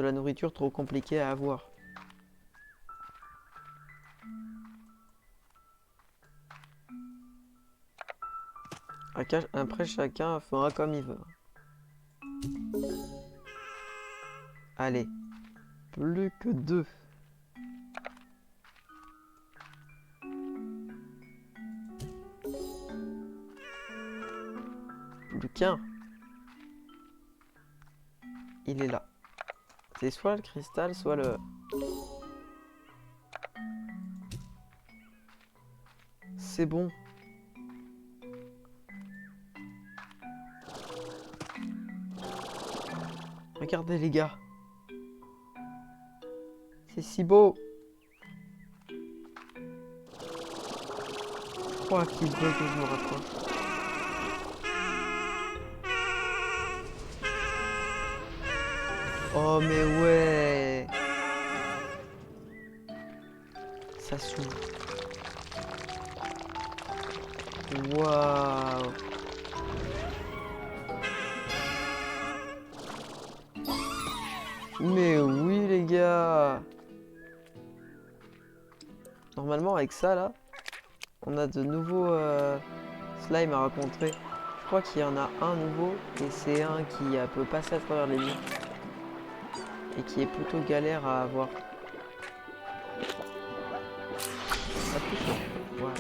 la nourriture trop compliquée à avoir. Après, chacun fera comme il veut. Allez, plus que 2. Plus qu'un. Il est là. C'est soit le cristal, soit le... C'est bon. Regardez les gars. C'est si beau. Je crois qu'il veut que je me rapproche. Oh mais ouais. Ça s'ouvre. Waouh. Mais oui les gars. Normalement avec ça là, on a de nouveaux slimes à rencontrer. Je crois qu'il y en a un nouveau et c'est un qui peut passer à travers les murs. Et qui est plutôt galère à avoir. Appuie sur. Voilà.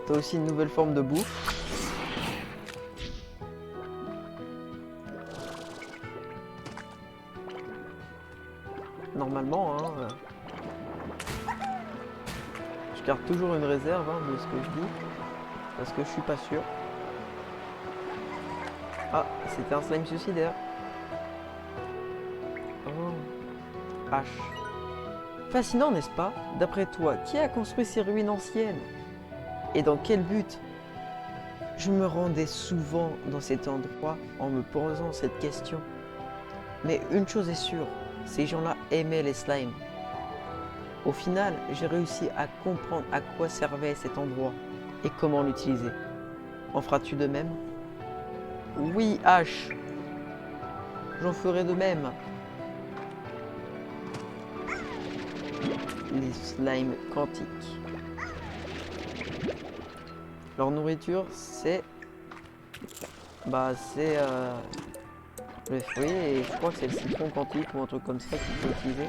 T'as aussi une nouvelle forme de bouffe. Normalement, hein. Je garde toujours une réserve de ce que je dis. Parce que je suis pas sûr. Ah, c'était un slime suicidaire. Oh. H. Fascinant, n'est-ce pas? D'après toi, qui a construit ces ruines anciennes? Et dans quel but? Je me rendais souvent dans cet endroit en me posant cette question. Mais une chose est sûre, ces gens-là aimaient les slimes. Au final, j'ai réussi à comprendre à quoi servait cet endroit et comment l'utiliser. En feras-tu de même? Oui, H. J'en ferai de même. Les slimes quantiques. Leur nourriture, c'est... c'est le fruit et je crois que c'est le citron quantique ou un truc comme ça qu'il faut utiliser.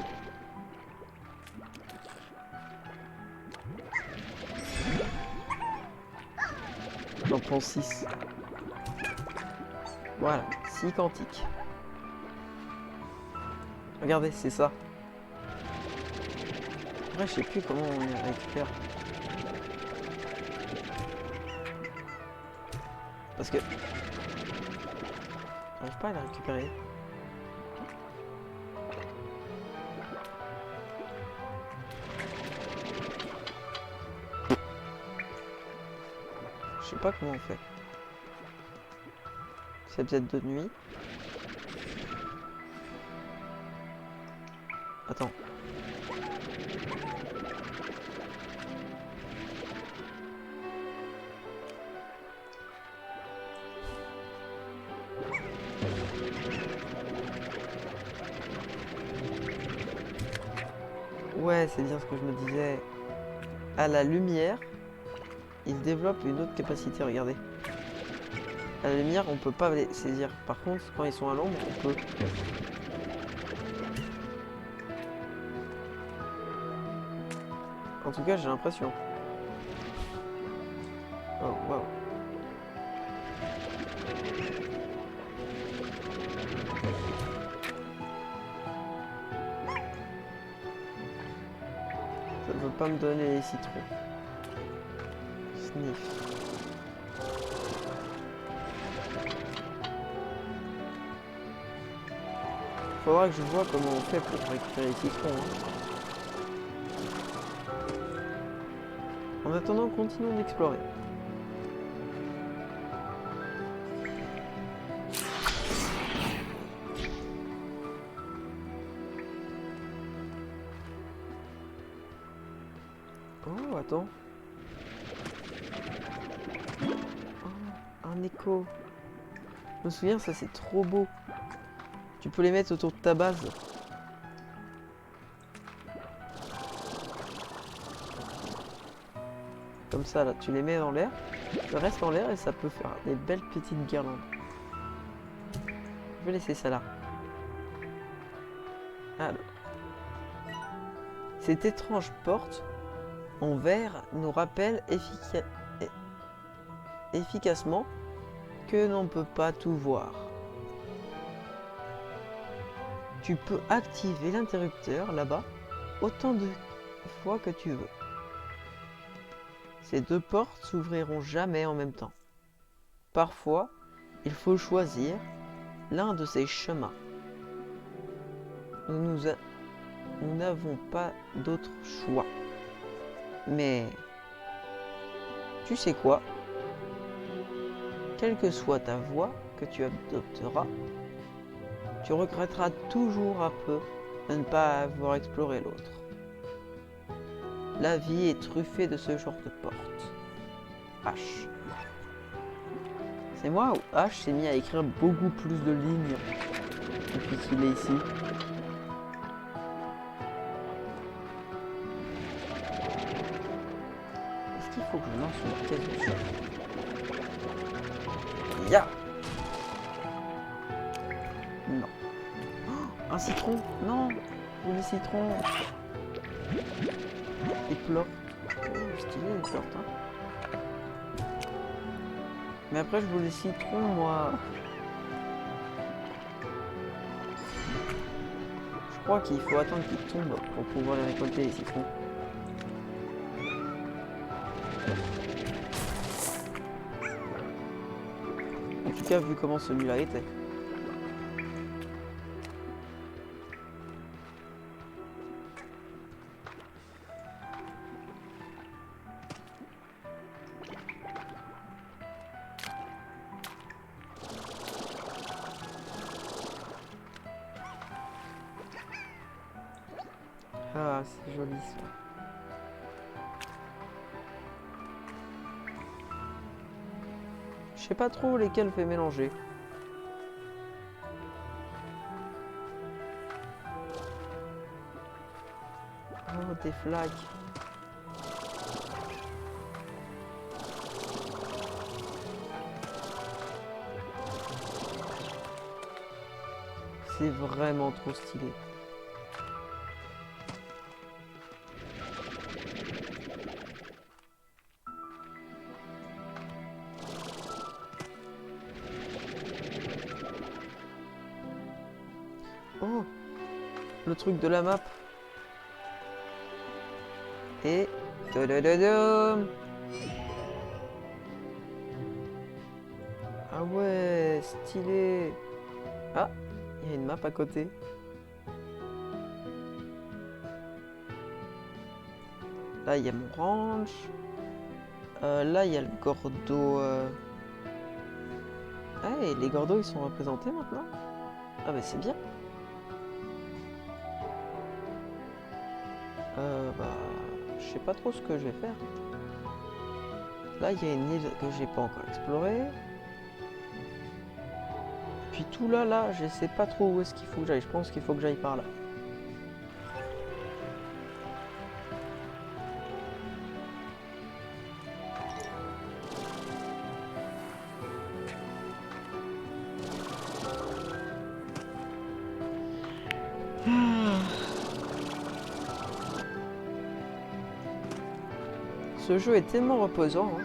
J'en prends 6. Voilà, 6 quantiques. Regardez, c'est ça. Après, je sais plus comment on les récupère. Parce que... j'arrive pas à les récupérer. Je sais pas comment on fait. C'est peut-être de nuit. Attends. Ouais, c'est bien ce que je me disais. À la lumière, il développe une autre capacité, regardez. À la lumière, on peut pas les saisir. Par contre, quand ils sont à l'ombre, on peut. En tout cas, j'ai l'impression. Oh, waouh. Ça ne veut pas me donner les citrons. Sniff. Faudra que je vois comment on fait pour récupérer les citrons. En attendant, continuons d'explorer. Oh, attends. Oh, un écho. Je me souviens, ça c'est trop beau. Tu peux les mettre autour de ta base. Comme ça, là, tu les mets dans l'air. Ça reste en l'air et ça peut faire des belles petites guirlandes. Je vais laisser ça là. Alors. Cette étrange porte en verre nous rappelle efficacement que l'on ne peut pas tout voir. Tu peux activer l'interrupteur là-bas autant de fois que tu veux. Ces deux portes s'ouvriront jamais en même temps. Parfois, il faut choisir l'un de ces chemins. Nous n'avons pas d'autre choix. Mais, tu sais quoi? Quelle que soit ta voie que tu adopteras, tu regretteras toujours un peu de ne pas avoir exploré l'autre. La vie est truffée de ce genre de portes. H. C'est moi ou H s'est mis à écrire beaucoup plus de lignes depuis qu'il est ici? Est-ce qu'il faut que je lance une pièce dessus? Ya! Non. Oh, un citron! Non! Ou le citron! Des plortes. Oh, stylé les plortes, hein. Mais après, je voulais citron, moi. Je crois qu'il faut attendre qu'ils tombent pour pouvoir les récolter, les citrons. En tout cas, vu comment celui-là était. Ah, c'est joli ça. Je sais pas trop lesquels fait mélanger. Oh, des flaques. C'est vraiment trop stylé. Oh, le truc de la map. Et... tadadadam. Ah ouais, stylé. Ah, il y a une map à côté. Là, il y a mon ranch. Là, il y a le Gordo. Ah, et les Gordos, ils sont représentés maintenant? Ah, mais c'est bien. Bah... je sais pas trop ce que je vais faire. Là, il y a une île que j'ai pas encore explorée. Puis tout là, je sais pas trop où est-ce qu'il faut que j'aille. Je pense qu'il faut que j'aille par là. Ce jeu est tellement reposant. Hein.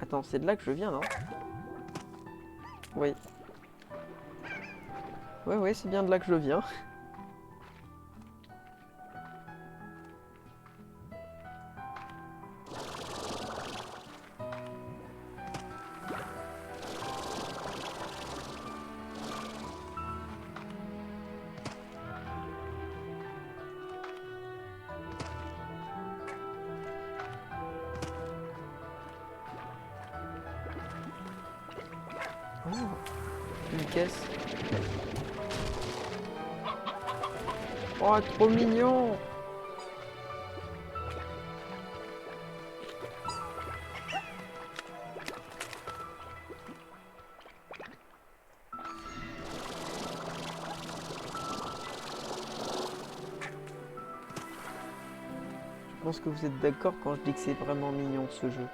Attends, c'est de là que je viens, non? Oui. Ouais, c'est bien de là que je viens. Oh, une caisse. Oh, trop mignon! Je pense que vous êtes d'accord quand je dis que c'est vraiment mignon ce jeu.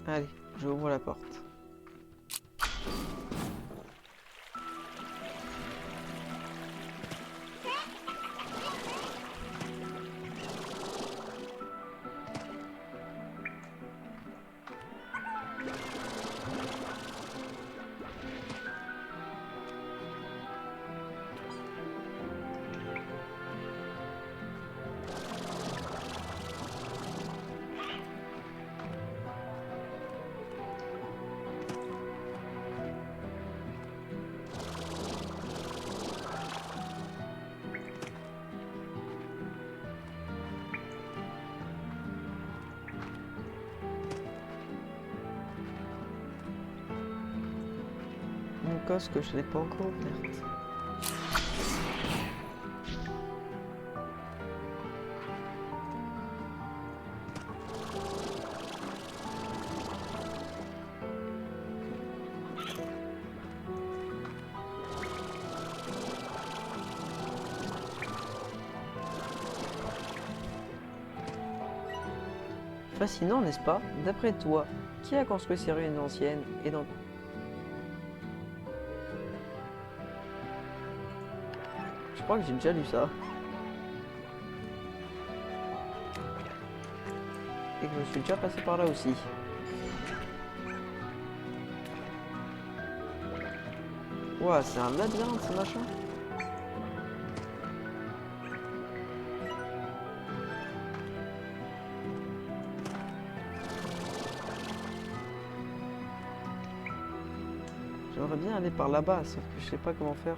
Allez, j'ouvre la porte. Une cause que je n'ai pas encore ouverte. Fascinant, n'est-ce pas? D'après toi, qui a construit ces ruines anciennes et dans... Je crois que j'ai déjà lu ça. Et que je suis déjà passé par là aussi. Ouah, c'est un labyrinthe ce machin. J'aimerais bien aller par là-bas, sauf que je sais pas comment faire.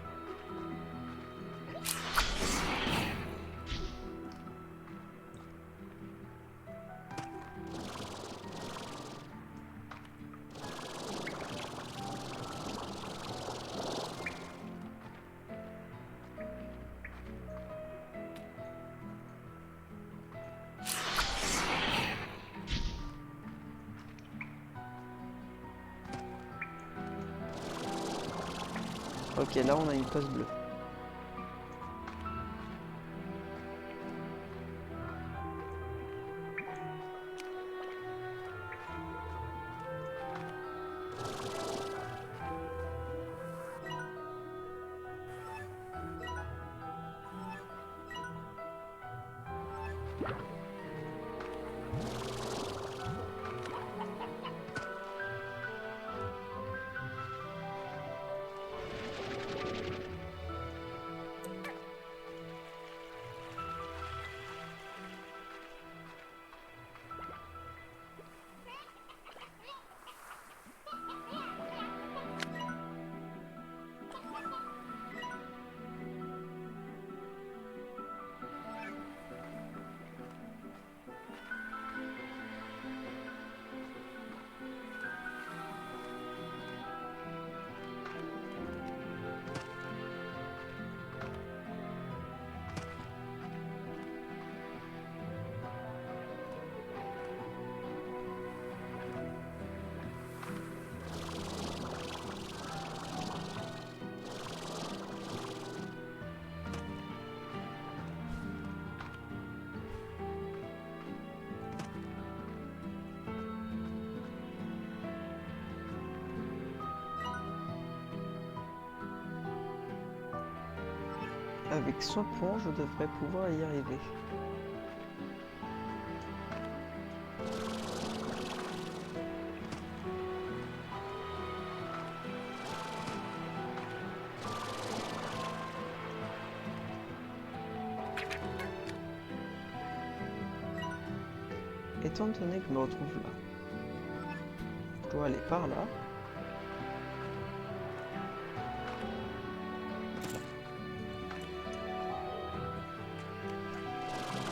Ok, là on a une cause bleue. Avec ce pont, je devrais pouvoir y arriver. Étant donné que je me retrouve là, je dois aller par là.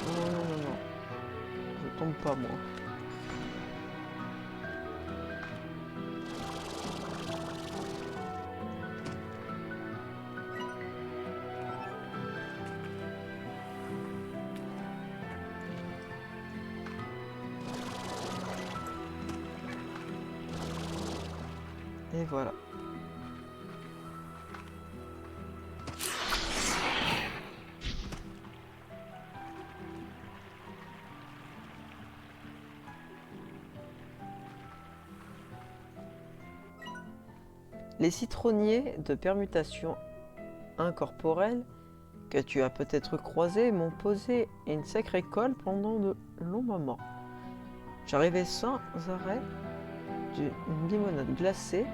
Non, non, non, non. Je tombe pas, moi. Et voilà. Les citronniers de permutation incorporelle que tu as peut-être croisés m'ont posé une sacrée colle pendant de longs moments. J'arrivais sans arrêt d'une limonade glacée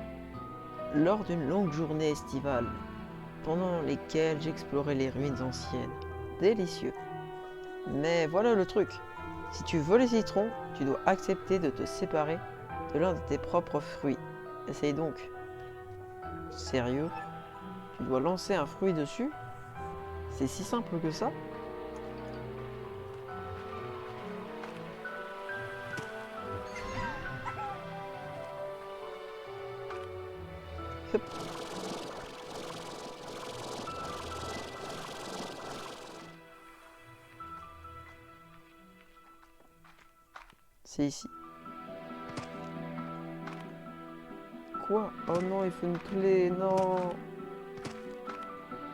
lors d'une longue journée estivale, pendant lesquelles j'explorais les ruines anciennes. Délicieux. Mais voilà le truc. Si tu veux les citrons, tu dois accepter de te séparer de l'un de tes propres fruits. Essaye donc. Sérieux? Tu dois lancer un fruit dessus? C'est si simple que ça? Hop. C'est ici. Quoi? Oh non, il faut une clé, non!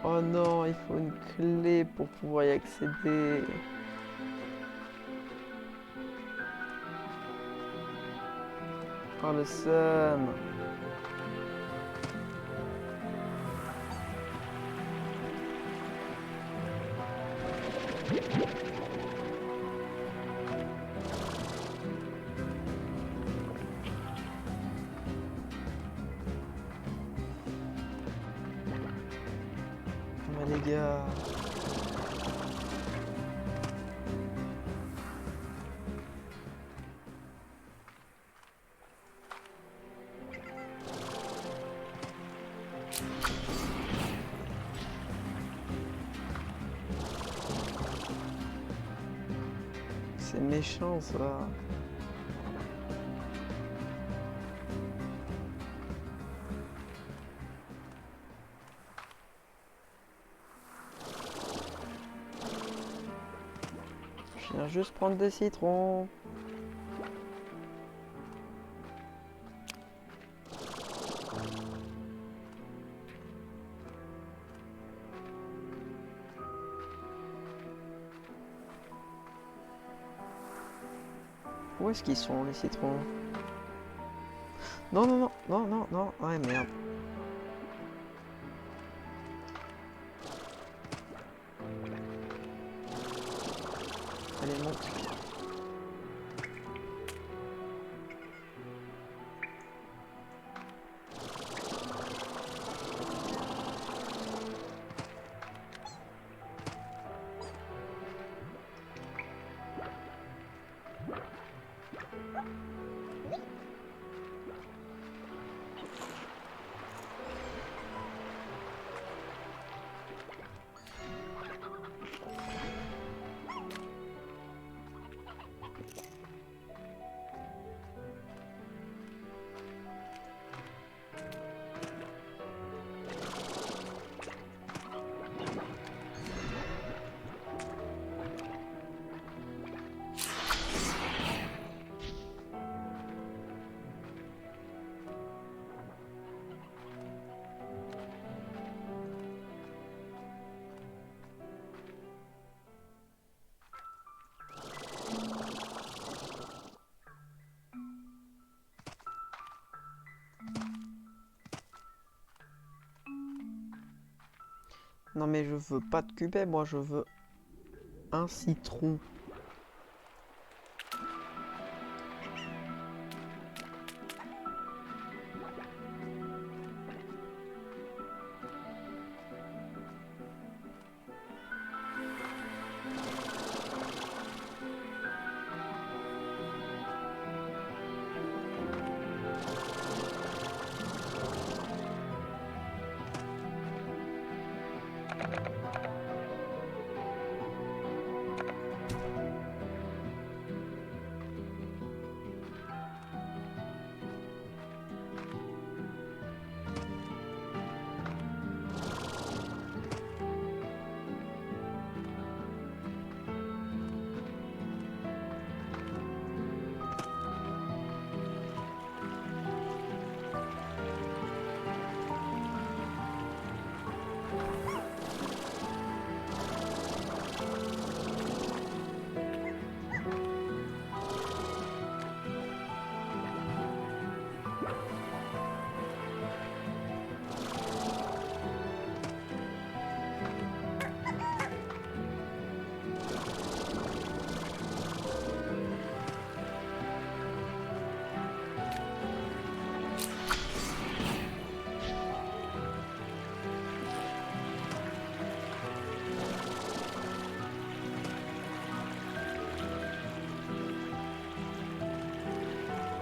Oh non, il faut une clé pour pouvoir y accéder. Oh le seum. Mais les gars... C'est méchant ça. Je viens juste prendre des citrons. Où est-ce qu'ils sont les citrons? Non, non, non, non, non, non. Ouais, merde. Allez, monte. Non mais je veux pas de cubet, moi je veux un citron.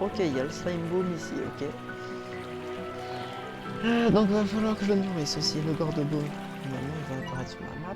Ok, il y a le slime boom ici, ok. Donc il va falloir que je le nourrisse aussi, le Gordobo. Normalement il va apparaître sur la map.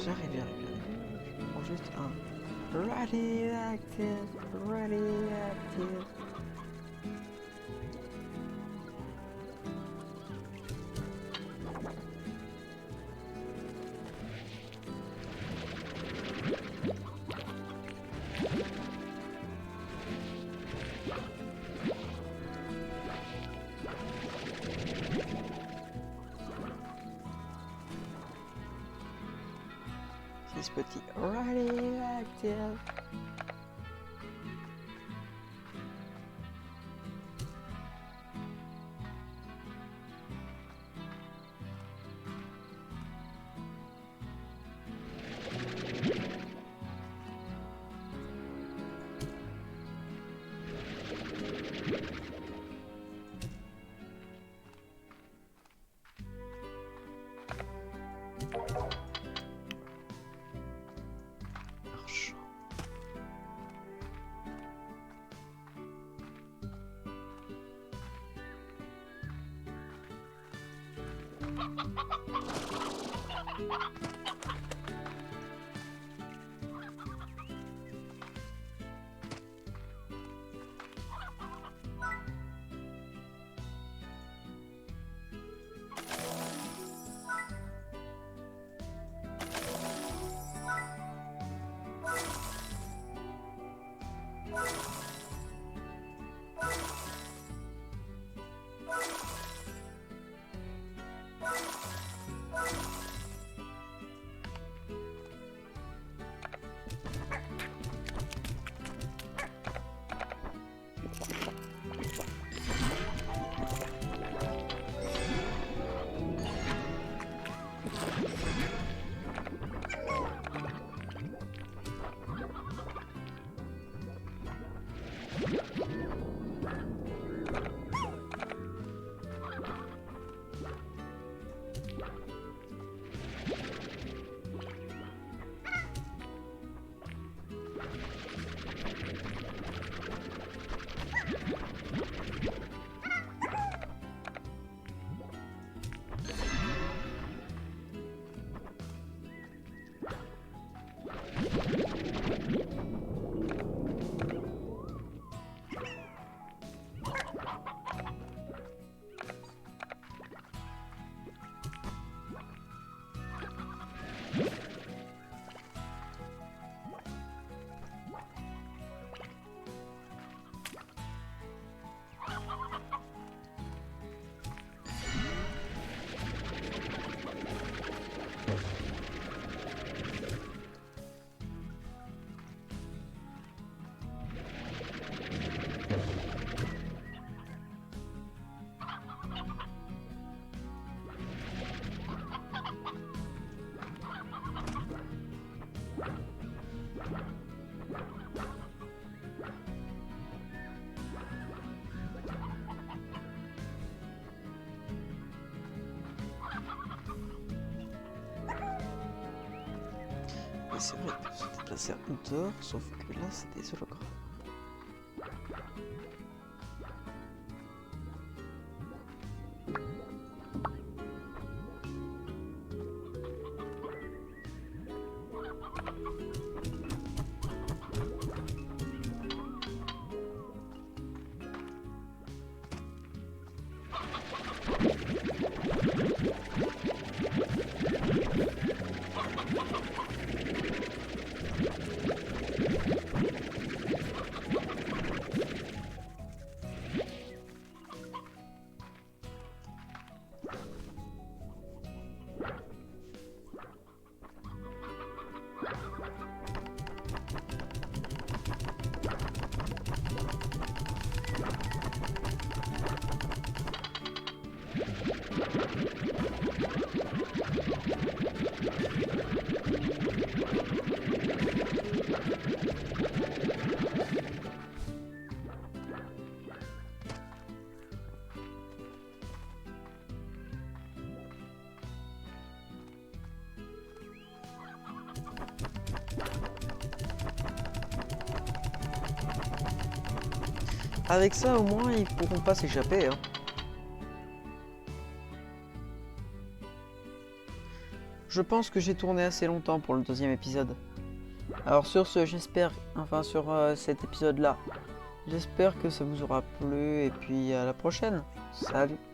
J'arrive. Je prends juste un radioactive. C'est ce petit radioactive. C'est vrai que se déplacer à hauteur, sauf que là c'est des hologrammes. Avec ça, au moins, ils pourront pas s'échapper. Hein. je pense que j'ai tourné assez longtemps pour le deuxième épisode. Alors sur ce, j'espère, enfin sur cet épisode-là, j'espère que ça vous aura plu et puis à la prochaine. Salut!